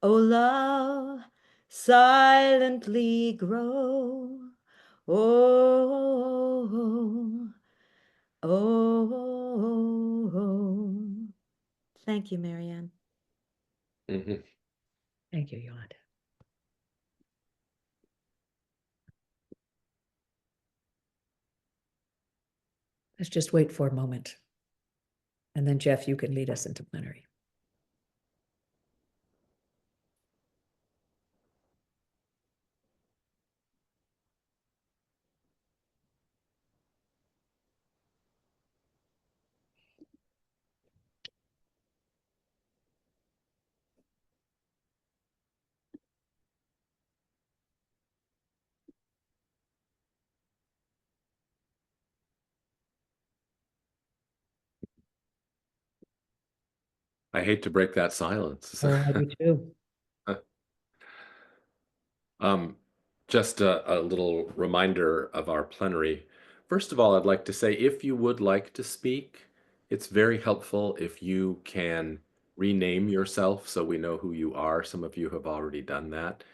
Oh, love, silently grow. Oh, oh. Thank you, Marianne. Mhm. Thank you, Yolanda. Let's just wait for a moment. And then Jeff, you can lead us into plenary. I hate to break that silence. Oh, I do too. Um, just a little reminder of our plenary. First of all, I'd like to say if you would like to speak, it's very helpful if you can rename yourself so we know who you are. Some of you have already done that.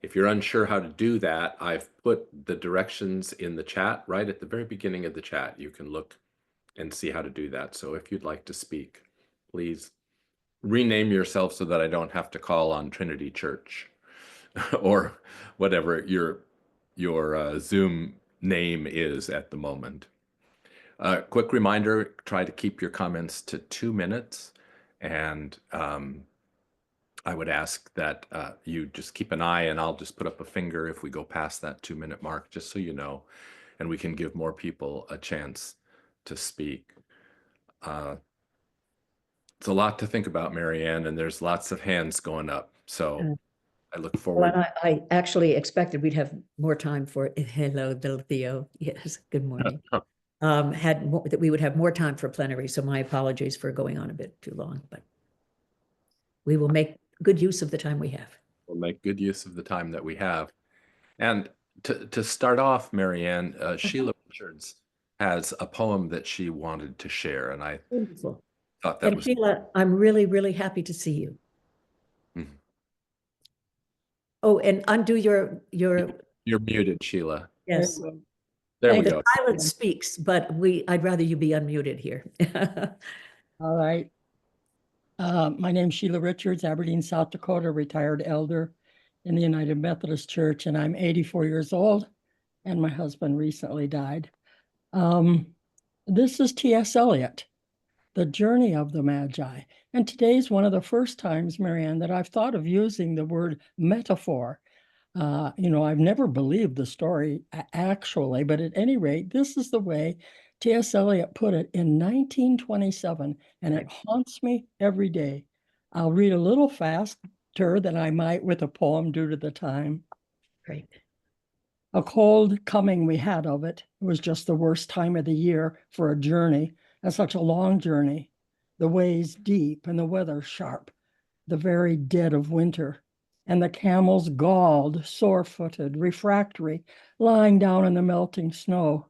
If you're unsure how to do that, I've put the directions in the chat right at the very beginning of the chat. You can look and see how to do that. So if you'd like to speak, please rename yourself so that I don't have to call on Trinity Church or whatever your Zoom name is at the moment. Quick reminder, try to keep your comments to 2 minutes. And I would ask that you just keep an eye, and I'll just put up a finger if we go past that 2-minute mark, just so you know, and we can give more people a chance to speak. It's a lot to think about, Marianne, and there's lots of hands going up. So I look Well, forward. and I actually expected we'd have more time for hello, Del Theo. Yes, good morning. That we would have more time for plenary, so my apologies for going on a bit too long, but we will make good use of the time we have. We'll make good use of the time that we have. And to start off, Marianne, Sheila Richards has a poem that she wanted to share, and I Wonderful. thought that And was Sheila, I'm really, really happy to see you. Mhm. Oh, and undo your You're muted, Sheila. yes. There we The go. silence speaks, but I'd rather you be unmuted here. All right. My name's Sheila Richards, Aberdeen, South Dakota, retired elder in the United Methodist Church, and I'm 84 years old, and my husband recently died. This is T.S. Eliot, The Journey of the Magi. And today's one of the first times, Marianne, that I've thought of using the word metaphor. I've never believed the story actually, but at any rate, this is the way T.S. Eliot put it in 1927, and it haunts me every day. I'll read a little faster than I might with a poem due to the time. Great. A cold coming we had of it. It was just the worst time of the year for a journey, and such a long journey. The ways deep and the weather sharp, the very dead of winter. And the camels galled, sore-footed, refractory, lying down in the melting snow.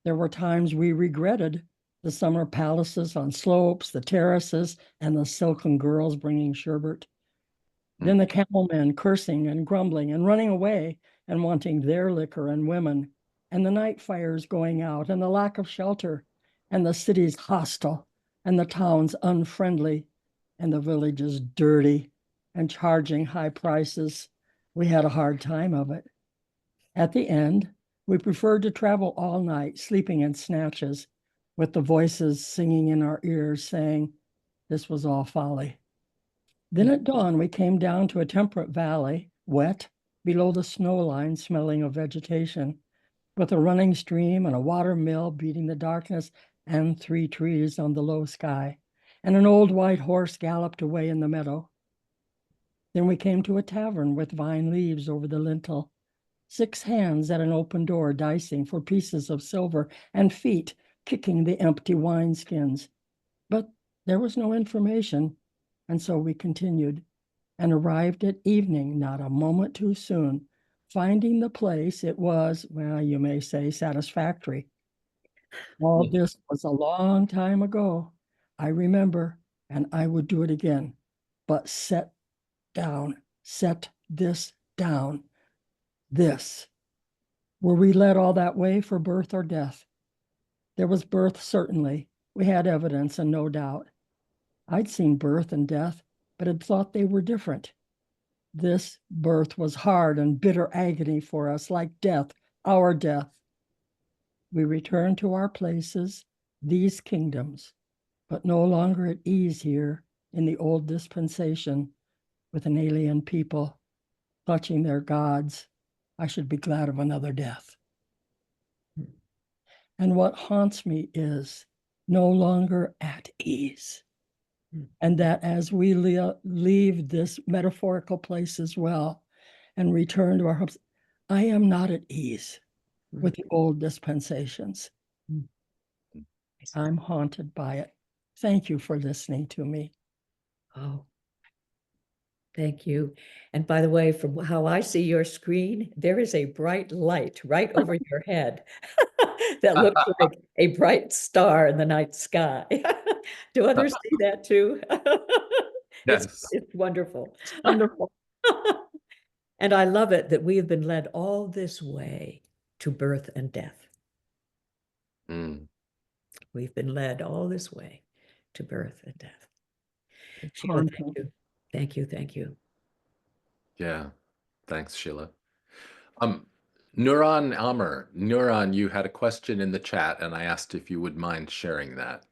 There were times we regretted the summer palaces on slopes, the terraces, and the silken girls bringing sherbet. Then the camel men cursing and grumbling and running away and wanting their liquor and women, and the night fires going out, and the lack of shelter, and the cities hostile, and the towns unfriendly, and the villages dirty, and charging high prices. We had a hard time of it. At the end, we preferred to travel all night, sleeping in snatches, with the voices singing in our ears, saying, this was all folly. Then at dawn, we came down to a temperate valley, wet, below the snow line, smelling of vegetation, with a running stream and a water mill beating the darkness and 3 trees on the low sky, and an old white horse galloped away in the meadow. Then we came to a tavern with vine leaves over the lintel, 6 hands at an open door dicing for pieces of silver, and feet kicking the empty wineskins. But there was no information, and so we continued, and arrived at evening not a moment too soon, finding the place it was, well, you may say, satisfactory. All this was a long time ago, I remember, and I would do it again. But set this down. This. Were we led all that way for birth or death? There was birth, certainly. We had evidence and no doubt. I'd seen birth and death, but had thought they were different. This birth was hard and bitter agony for us, like death, our death. We returned to our places, these kingdoms, but no longer at ease here in the old dispensation with an alien people clutching their gods. I should be glad of another death. And what haunts me is no longer at ease. And that as we leave this metaphorical place as well and return to our homes, I am not at ease with the old dispensations. I'm haunted by it. Thank you for listening to me. Oh, thank you. And by the way, from how I see your screen, there is a bright light right over your head that looks like a bright star in the night sky. Do others see that too? Yes. It's wonderful. Wonderful. And I love it that we have been led all this way to birth and death. We've been led all this way to birth and death. Sheila, thank you. Thank you. Thank you. Yeah. Thanks, Sheila. Nuran Almer, Nuran, you had a question in the chat, and I asked if you would mind sharing that.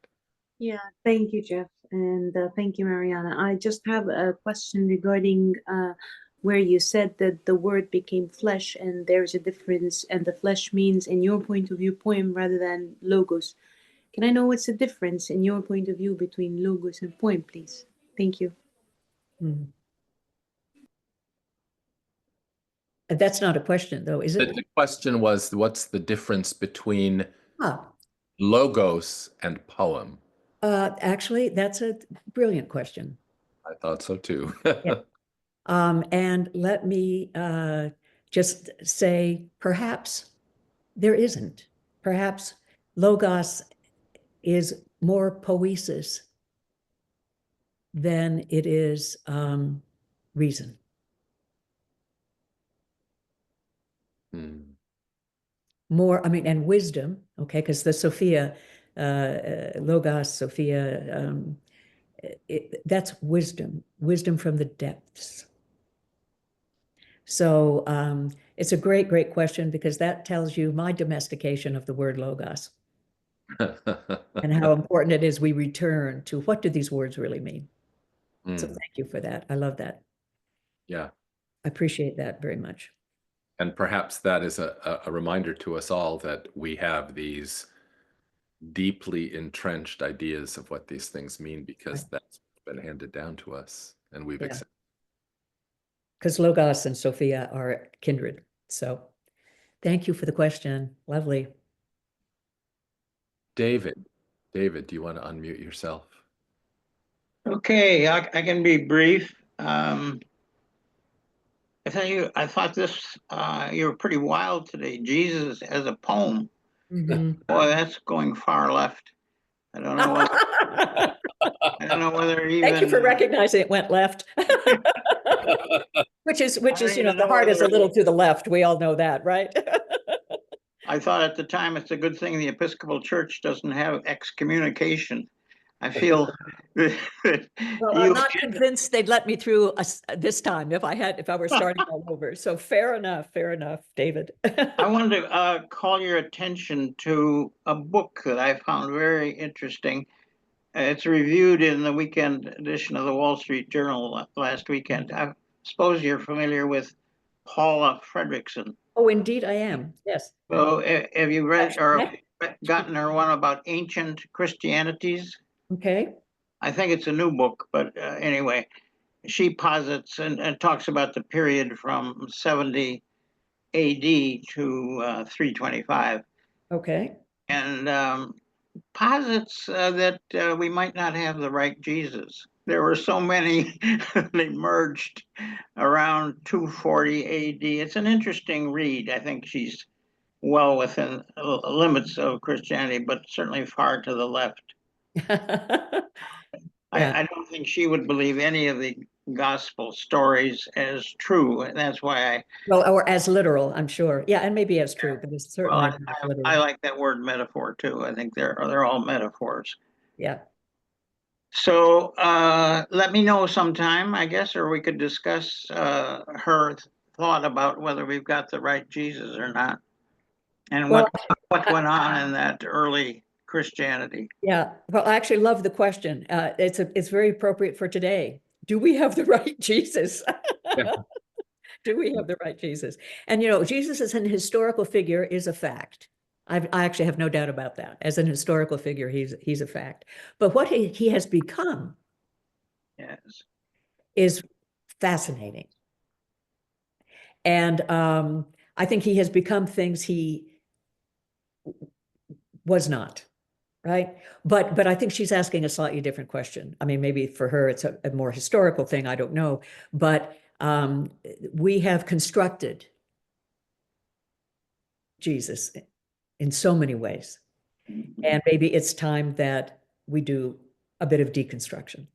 Yeah, thank you, Jeff, and thank you, Mariana. I just have a question regarding where you said that the word became flesh, and there's a difference, and the flesh means, in your point of view, poem rather than logos. Can I know what's the difference in your point of view between logos and poem, please? Thank you. That's not a question, though, is it? The question was, what's the difference between logos and poem? Actually, that's a brilliant question. I thought so too. Yeah. And let me just say, perhaps there isn't. Perhaps logos is more poiesis than it is reason. more, I mean, and wisdom, okay, because the Sophia, Logos, Sophia, that's wisdom, wisdom from the depths. So it's a great, great question, because that tells you my domestication of the word logos and how important it is we return to what do these words really mean. So thank you for that. I love that. Yeah. I appreciate that very much. And perhaps that is a reminder to us all that we have these deeply entrenched ideas of what these things mean, because that's been handed down to us and we've accepted. Because Logos and Sophia are kindred. So thank you for the question. Lovely. David, do you want to unmute yourself? Okay, I can be brief. I thought this, you were pretty wild today. Jesus as a poem. Mhm. Boy, that's going far left. I don't know what, I don't know whether even. Thank you for recognizing it went left. Which is, you know, the heart is a little to the left. We all know that, right? I thought at the time it's a good thing the Episcopal Church doesn't have excommunication. I feel that Well, I'm not convinced they'd let me through this time if I were starting all over. So fair enough, David. I wanted to call your attention to a book that I found very interesting. It's reviewed in the weekend edition of the Wall Street Journal last weekend. I suppose you're familiar with Paula Fredrickson. Oh, indeed I am. Yes. So have you read or gotten her one about ancient Christianities? Okay. I think it's a new book, but anyway, she posits and talks about the period from 70 AD to 325. Okay. And posits that we might not have the right Jesus. There were so many that emerged around 240 AD. It's an interesting read. I think she's well within limits of Christianity, but certainly far to the left. I don't think she would believe any of the gospel stories as true, and that's why well, or as literal, I'm sure. Yeah, and maybe as true, but it's certainly literal. I like that word metaphor too. I think they're all metaphors. Yeah. So let me know sometime, I guess, or we could discuss her thought about whether we've got the right Jesus or not, and what went on in that early Christianity. Yeah, well, I actually love the question. It's very appropriate for today. Do we have the right Jesus? Yeah. Do we have the right Jesus? And you know, Jesus as an historical figure is a fact. I actually have no doubt about that. As an historical figure, he's a fact. But what he has become, yes, is fascinating. And I think he has become things he was not. Right. But I think she's asking a slightly different question. I mean, maybe for her, it's a more historical thing. I don't know. But we have constructed Jesus in so many ways. And maybe it's time that we do a bit of deconstruction.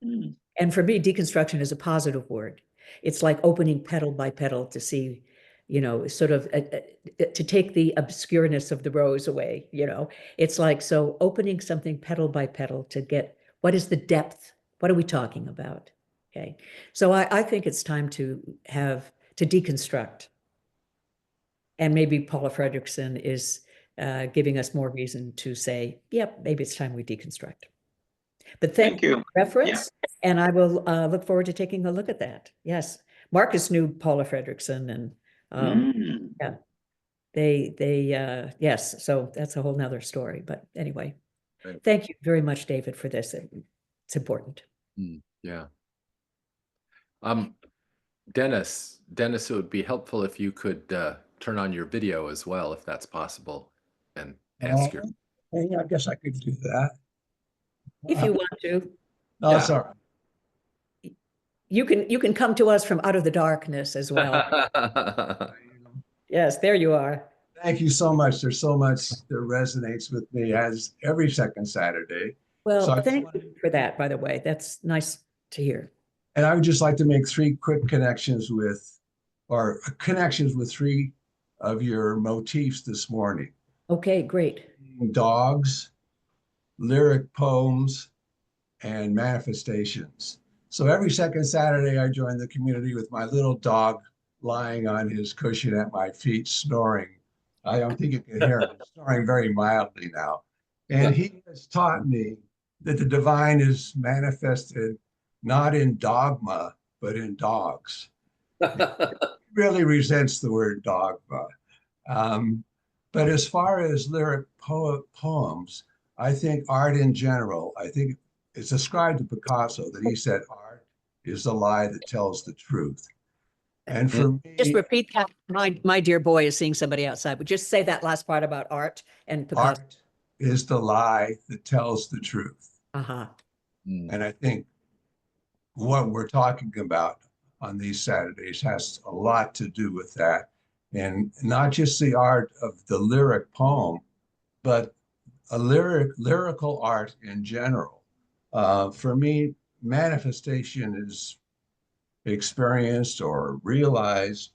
And for me, deconstruction is a positive word. It's like opening petal by petal to see, you know, sort of to take the obscureness of the rose away, you know. It's like, so opening something petal by petal to get, what is the depth? What are we talking about? Okay. So I think it's time to deconstruct. And maybe Paula Fredrickson is giving us more reason to say, yep, maybe it's time we deconstruct. But thank you for the reference, and I will look forward to taking a look at that. Yes, Marcus knew Paula Fredrickson, and yeah, they yes. So that's a whole nother story. But anyway, thank you very much, David, for this. It's important. Yeah. Dennis, it would be helpful if you could turn on your video as well, if that's possible, and ask your. I guess I could do that. If you want to. No, Yeah. it's all right. You can come to us from out of the darkness as well. Yes, there you are. Thank you so much. There's so much that resonates with me as every second Saturday. Well, So thank you for that, by the way. That's nice to hear. And I would just like to make three quick connections with three of your motifs this morning. Okay, great. Dogs, lyric poems, and manifestations. So every second Saturday, I join the community with my little dog lying on his cushion at my feet, snoring. I don't think you can hear him. He's snoring very mildly now. And he has taught me that the divine is manifested not in dogma, but in dogs. He really resents the word dogma. But as far as lyric poems, I think art in general, I think it's ascribed to Picasso that he said art is the lie that tells the truth. And for me, Just repeat that. My dear boy is seeing somebody outside, but just say that last part about art and Picasso. art is the lie that tells the truth. Uh-huh. And I think what we're talking about on these Saturdays has a lot to do with that. And not just the art of the lyric poem, but a lyrical art in general. For me, manifestation is experienced or realized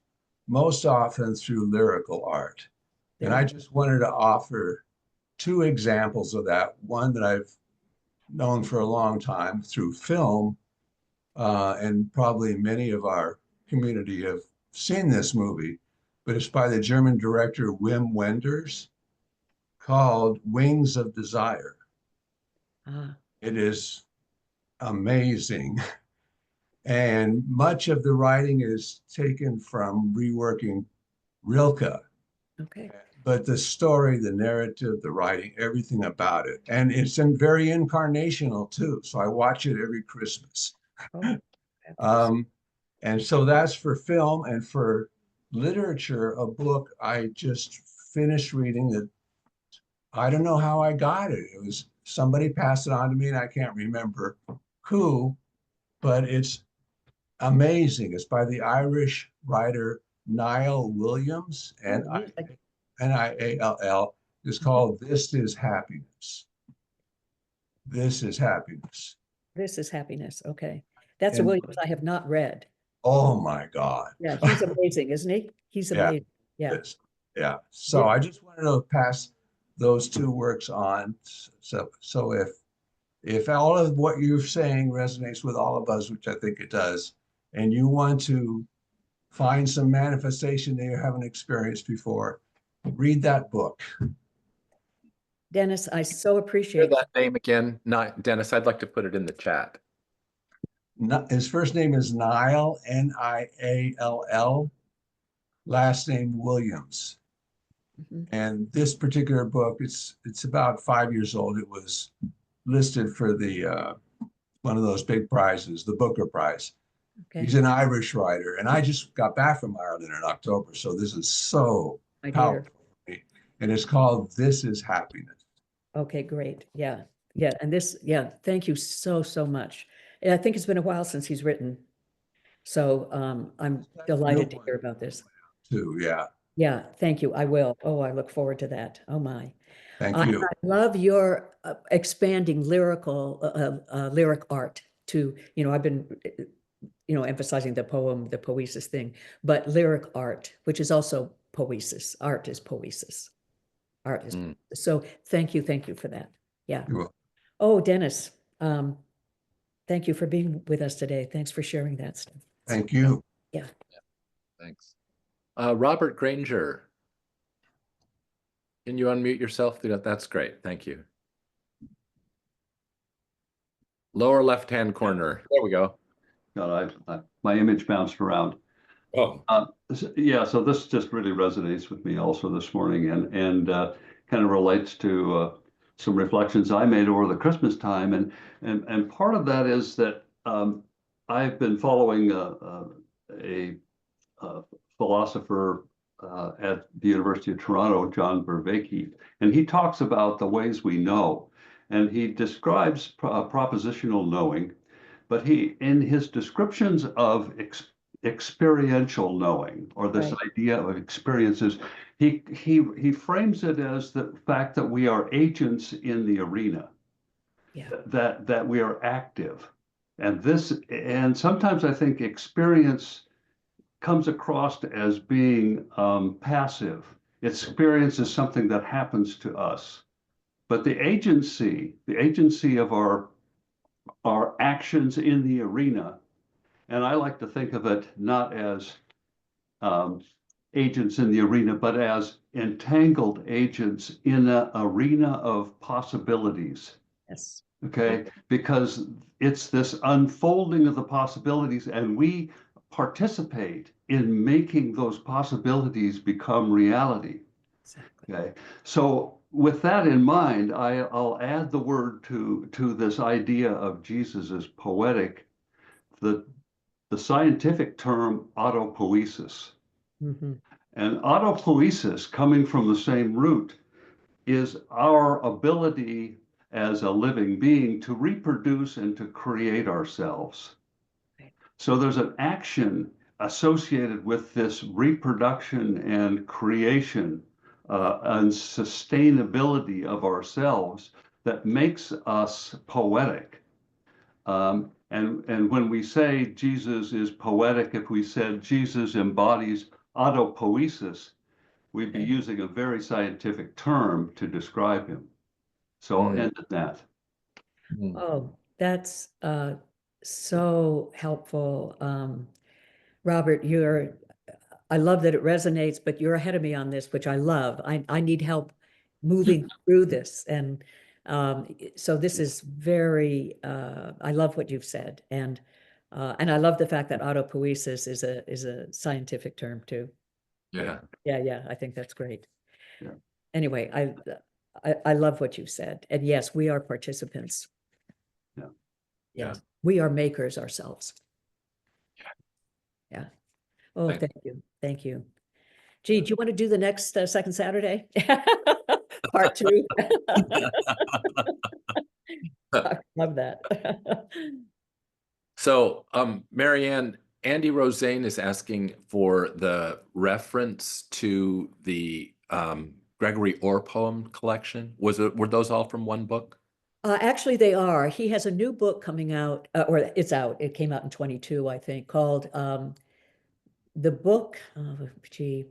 most often through lyrical art. And I just wanted to offer two examples of that. One that I've known for a long time through film, and probably many of our community have seen this movie, but it's by the German director Wim Wenders, called Wings of Desire. It is amazing. And much of the writing is taken from reworking Rilke. Okay. But the story, the narrative, the writing, everything about it. And it's very incarnational too. So I watch it every Christmas. And so that's for film. And for literature, a book I just finished reading that I don't know how I got it. It was somebody passed it on to me, and I can't remember who, but it's amazing. It's by the Irish writer Niall Williams, and Niall. It's called This Is Happiness. This is Happiness. This is Happiness. Okay. That's a Williams I have not read. Oh my God. Yeah, he's amazing, isn't he? He's amazing. Yeah. Yeah. So I just wanted to pass those two works on. So if all of what you're saying resonates with all of us, which I think it does, and you want to find some manifestation that you haven't experienced before, read that book. Dennis, I so appreciate that name again. Dennis, I'd like to put it in the chat. His first name is Niall, Niall. Last name Williams. And this particular book, it's about 5 years old. It was listed for the one of those big prizes, the Booker Prize. Okay. He's an Irish writer, and I just got back from Ireland in October, so this is so powerful for me. And it's called This Is Happiness. Okay, great. Yeah. And this, thank you so much. And I think it's been a while since he's written. So I'm delighted to hear about this. Too, yeah. Yeah, thank you. I will. Oh, I look forward to that. Oh my. Thank you. I love your expanding lyric art to, I've been, emphasizing the poem, the poesis thing, but lyric art, which is also poesis. Art is poesis. Art is so thank you for that. Yeah. Oh, Dennis, thank you for being with us today. Thanks for sharing that stuff. Thank you. Yeah. Thanks. Robert Granger, can you unmute yourself? That's great. Thank you. Lower left-hand corner. There we go. God, my image bounced around. Oh. Yeah, so this just really resonates with me also this morning, and kind of relates to some reflections I made over the Christmas time, and part of that is that I've been following a philosopher at the University of Toronto, John Vervaeke, and he talks about the ways we know, and he describes propositional knowing, but in his descriptions of experiential knowing, or this idea of experiences, he frames it as the fact that we are agents in the arena, that we are active, and sometimes I think experience comes across as being passive. Experience is something that happens to us. But the agency of our actions in the arena, and I like to think of it not as agents in the arena, but as entangled agents in an arena of possibilities. Yes. Okay, because it's this unfolding of the possibilities, and we participate in making those possibilities become reality. Exactly. Okay, so with that in mind, I'll add the word to this idea of Jesus as poetic, the scientific term autopoiesis. Mm-hmm. And autopoiesis, coming from the same root, is our ability as a living being to reproduce and to create ourselves. Right. So there's an action associated with this reproduction and creation and sustainability of ourselves that makes us poetic. And when we say Jesus is poetic, if we said Jesus embodies autopoiesis, we'd be Okay. using a very scientific term to describe him. So I'll end at that. Oh, that's so helpful. Robert, I love that it resonates, but you're ahead of me on this, which I love. I need help moving through this. And so this is very, I love what you've said. And I love the fact that autopoiesis is a scientific term too. Yeah. Yeah, I think that's great. Yeah. Anyway, I love what you've said. And yes, we are participants. Yeah. Yes, we are makers ourselves. Yeah. Oh, thank you. Thank you. Gee, do you want to do the next second Saturday? Part 2. I love that. So, Marianne, Andy Rosane is asking for the reference to the Gregory Orr poem collection. Were those all from one book? Actually, they are. He has a new book coming out, or it's out. It came out in 22, I think, called the book. Oh, gee.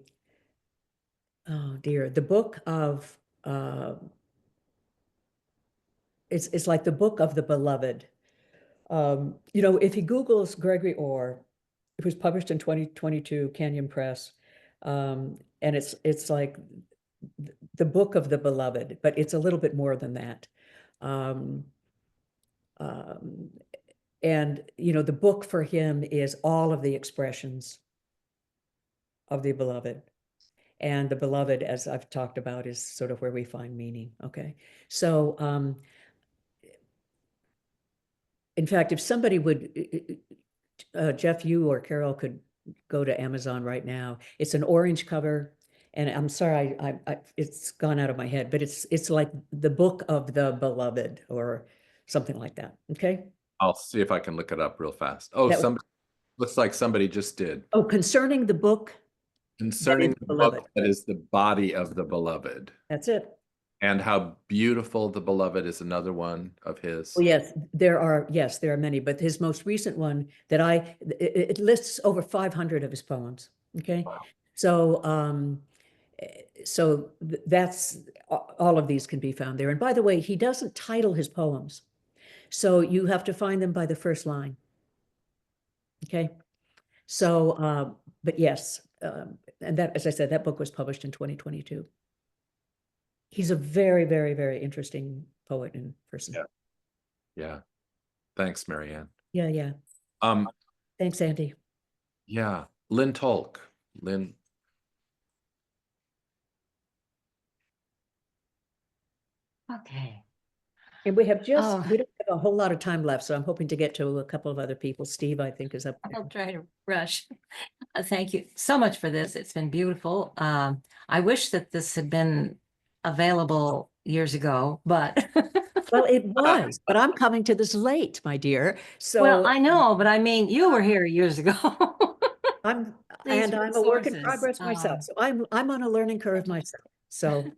Oh dear, the book of. It's like the book of the beloved. You know, if he Googles Gregory Orr, it was published in 2022, Canyon Press, and it's like the book of the beloved, but it's a little bit more than that. And you know, the book for him is all of the expressions of the beloved. And the beloved, as I've talked about, is sort of where we find meaning. Okay. So in fact, if somebody would, Jeff, you or Carol could go to Amazon right now. It's an orange cover, and I'm sorry, it's gone out of my head, but it's like the book of the beloved or something like that. Okay. I'll see if I can look it up real fast. Oh, somebody looks like somebody just did. Oh, concerning the book. Concerning the beloved. book that is the body of the beloved. That's it. And how beautiful the beloved is another one of his. Oh, yes, there are many, but his most recent one that it lists over 500 of his poems. Okay. Wow. So, that's all of these can be found there. And by the way, he doesn't title his poems. So you have to find them by the first line. Okay. So, but yes, and that, as I said, that book was published in 2022. He's a very, very, very interesting poet and person. Yeah. Thanks, Marianne. Yeah. Thanks, Andy. Yeah. Lynn Tolk. Lynn. Okay. And we have we Oh. don't have a whole lot of time left, so I'm hoping to get to a couple of other people. Steve, I think, is up there. I'll try to rush. Thank you so much for this. It's been beautiful. I wish that this had been available years ago, but Well, it was, but I'm coming to this late, my dear. So well, I know, but I mean, you were here years ago. I'm These a work in resources, progress myself. So I'm on a learning curve myself. So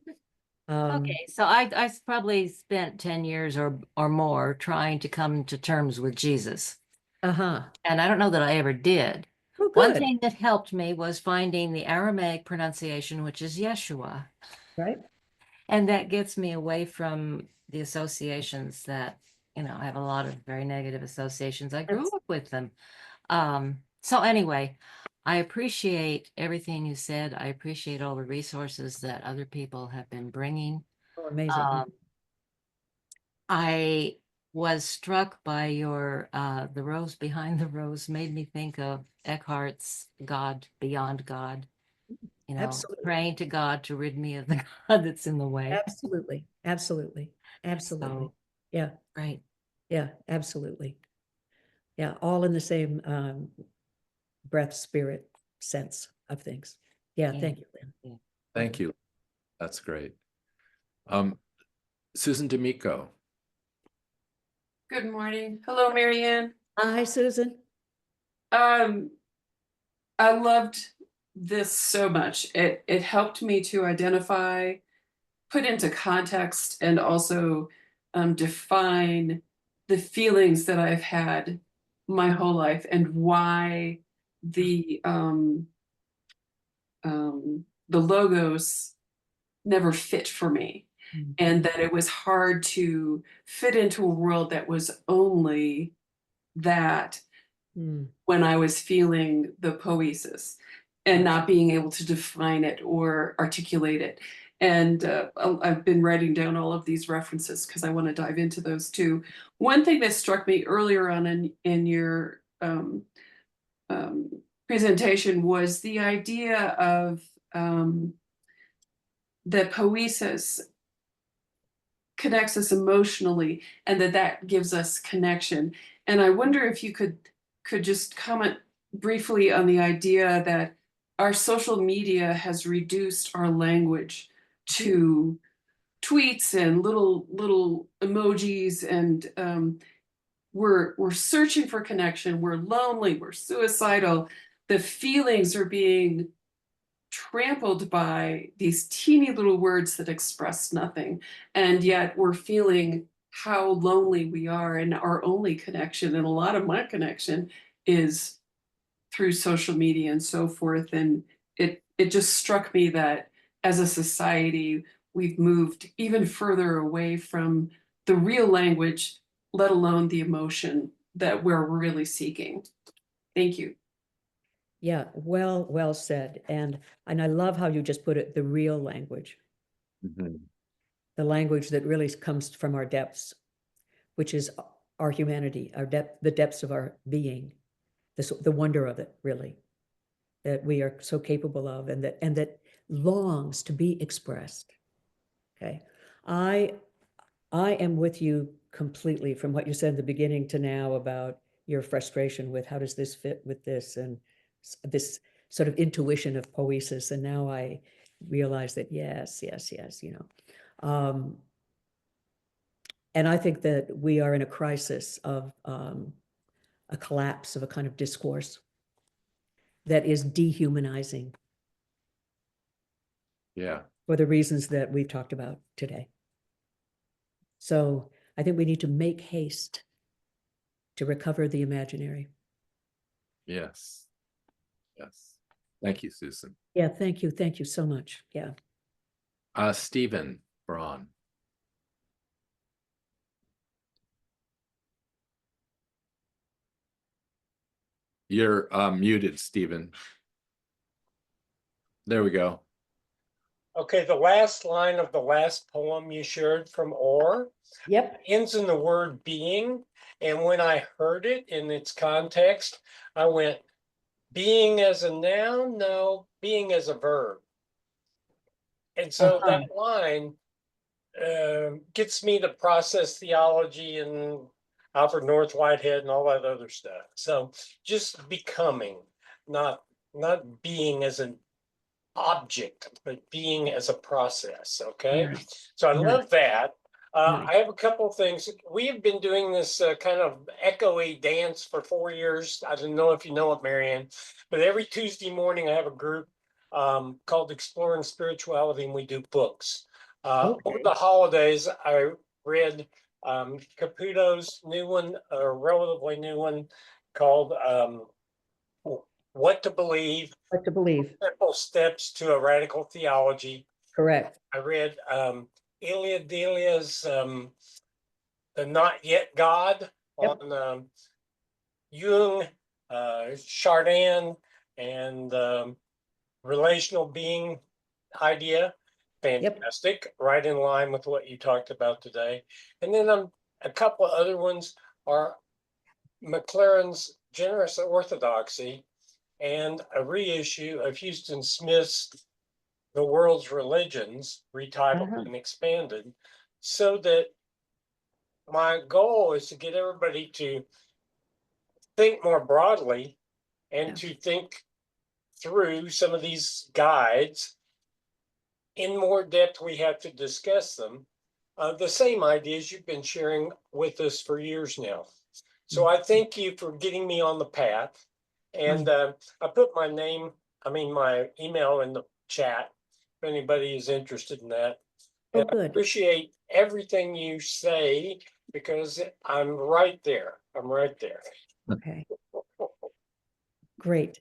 okay, so I probably spent 10 years or more trying to come to terms with Jesus. Uh-huh. And I don't know that I ever did. Oh, One good. thing that helped me was finding the Aramaic pronunciation, which is Yeshua. Right. And that gets me away from the associations that, I have a lot of very negative associations. I grew up with them. So anyway, I appreciate everything you said. I appreciate all the resources that other people have been bringing. Oh, amazing. I was struck by your The Rose Behind the Rose made me think of Eckhart's God Beyond God, Absolutely. praying to God to rid me of the God that's in the way. Absolutely. Absolutely. Absolutely. So, Yeah. right. Yeah, absolutely. Yeah, all in the same breath, spirit, sense of things. Yeah, Yeah. thank you, Lynn. Thank you. That's great. Susan D'Amico. Good morning. Hello, Marianne. Hi, Susan. I loved this so much. It helped me to identify, put into context, and also define the feelings that I've had my whole life and why the logos never fit for me. And that it was hard to fit into a world that was only that when I was feeling the poiesis and not being able to define it or articulate it. And I've been writing down all of these references because I want to dive into those too. One thing that struck me earlier on in your presentation was the idea of that poiesis connects us emotionally and that gives us connection. And I wonder if you could just comment briefly on the idea that our social media has reduced our language to tweets and little emojis, and we're searching for connection. We're lonely, we're suicidal. The feelings are being trampled by these teeny little words that express nothing. And yet we're feeling how lonely we are, and our only connection, and a lot of my connection, is through social media and so forth. And it just struck me that as a society, we've moved even further away from the real language, let alone the emotion that we're really seeking. Thank you. Yeah, well said. And I love how you just put it, the real language. The language that really comes from our depths, which is our humanity, our depth, the depths of our being, the wonder of it, really, that we are so capable of, and that longs to be expressed. Okay. I am with you completely from what you said in the beginning to now about your frustration with how does this fit with this, and this sort of intuition of poiesis. And now I realize that yes, and I think that we are in a crisis of a collapse of a kind of discourse that is dehumanizing. Yeah. For the reasons that we've talked about today. So I think we need to make haste to recover the imaginary. Yes. Yes. Thank you, Susan. Yeah, thank you. Thank you so much. Yeah. Stephen Braun. You're muted, Stephen. There we go. Okay, the last line of the last poem you shared from Orr ends in the word being. And when I heard it in its context, I went, being as a noun? No, being as a verb. And so that line gets me to process theology and Alfred North Whitehead and all that other stuff. So just becoming, not being as an object, but being as a process. Okay. So I love that. I have a couple of things. We have been doing this kind of echoey dance for 4 years. I don't know if you know it, Marianne, but every Tuesday morning I have a group called Exploring Spirituality, and we do books. Over the holidays, I read Caputo's new one, a relatively new one called What to Believe, What to Believe. Simple Steps to a Radical Theology. Correct. I read Ilia Delia's The Not Yet God on Jung, Chardin, and relational being idea. Fantastic, right in line with what you talked about today. And then a couple of other ones are McLaren's Generous Orthodoxy and a reissue of Houston Smith's The World's Religions, retitled and expanded, so that my goal is to get everybody to think more broadly and to think through some of these guides in more depth. We have to discuss them. The same ideas you've been sharing with us for years now. So I thank you for getting me on the path. And I put my email in the chat if anybody is interested in that. Oh, good. I appreciate everything you say because I'm right there. I'm right there. Okay. Great.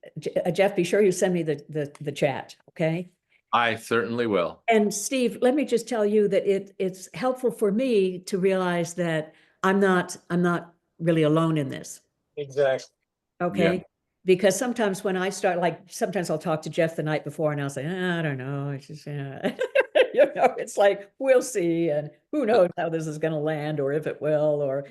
Jeff, be sure you send me the chat, okay? I certainly will. And Steve, let me just tell you that it's helpful for me to realize that I'm not really alone in this. Exactly. Okay. Yeah. Because sometimes when I start, like, sometimes I'll talk to Jeff the night before and I'll say, I don't know. It's just, it's like, we'll see. And who knows how this is going to land or if it will, or,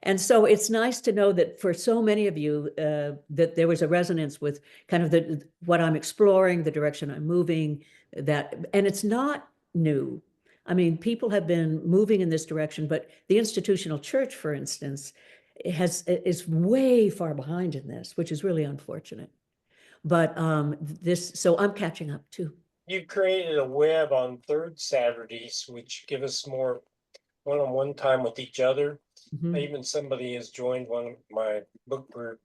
and so it's nice to know that for so many of you, that there was a resonance with kind of what I'm exploring, the direction I'm moving, and it's not new. I mean, people have been moving in this direction, but the institutional church, for instance, is way far behind in this, which is really unfortunate. But so I'm catching up too. You created a web on third Saturdays, which give us more one-on-one time with each other. Even somebody has joined one of my book group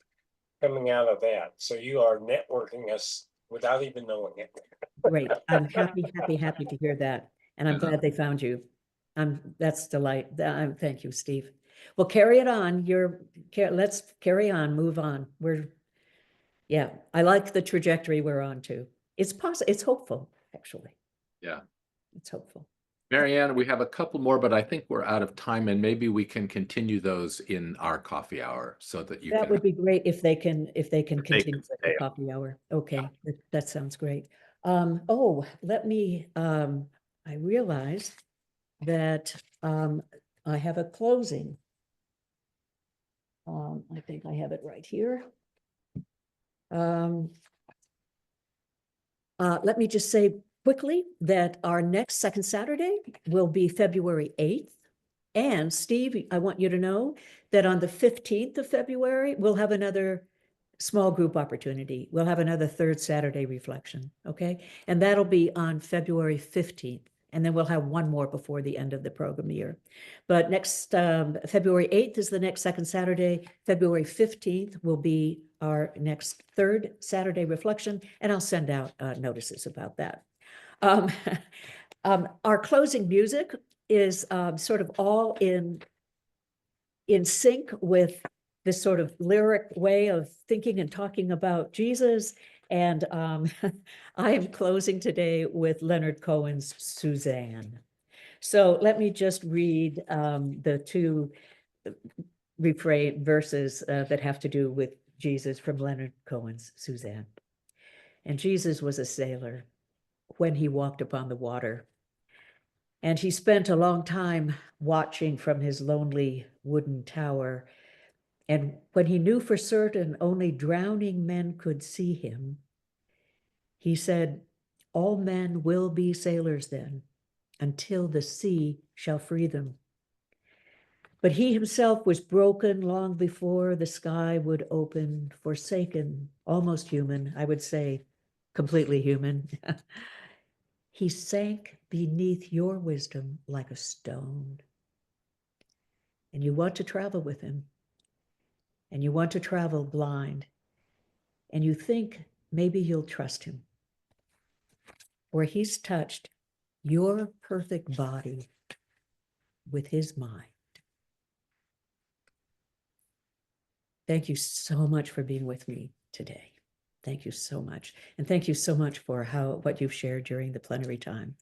coming out of that. So you are networking us without even knowing it. Great. I'm happy to hear that. And I'm glad they found you. That's delight. Thank you, Steve. Well, carry it on. Let's carry on, move on. I like the trajectory we're on to. It's possible. It's hopeful, actually. Yeah. It's hopeful. Marianne, we have a couple more, but I think we're out of time, and maybe we can continue those in our coffee hour so that you That would be great if they can continue with the stay. coffee hour. Okay, that sounds great. Let me, I realize that I have a closing. I think I have it right here. Let me just say quickly that our next second Saturday will be February 8th. And Steve, I want you to know that on the 15th of February, we'll have another small group opportunity. We'll have another third Saturday reflection, okay? And that'll be on February 15th. And then we'll have one more before the end of the program year. But next, February 8th is the next second Saturday. February 15th will be our next third Saturday reflection, and I'll send out notices about that. Our closing music is sort of all in sync with this sort of lyric way of thinking and talking about Jesus. And I am closing today with Leonard Cohen's Suzanne. So let me just read the two refrain verses that have to do with Jesus from Leonard Cohen's Suzanne. And Jesus was a sailor when he walked upon the water. And he spent a long time watching from his lonely wooden tower. And when he knew for certain only drowning men could see him, he said, all men will be sailors then, until the sea shall free them. But he himself was broken long before the sky would open, forsaken, almost human, I would say, completely human. He sank beneath your wisdom like a stone. And you want to travel with him. And you want to travel blind. And you think maybe you'll trust him. Where he's touched your perfect body with his mind. Thank you so much for being with me today. Thank you so much. And thank you so much for what you've shared during the plenary time.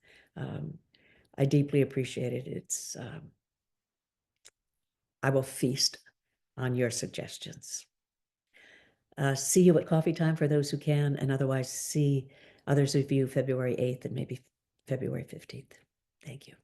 I deeply appreciate it. It's, I will feast on your suggestions. See you at coffee time for those who can, and otherwise see others of you February 8th and maybe February 15th. Thank you.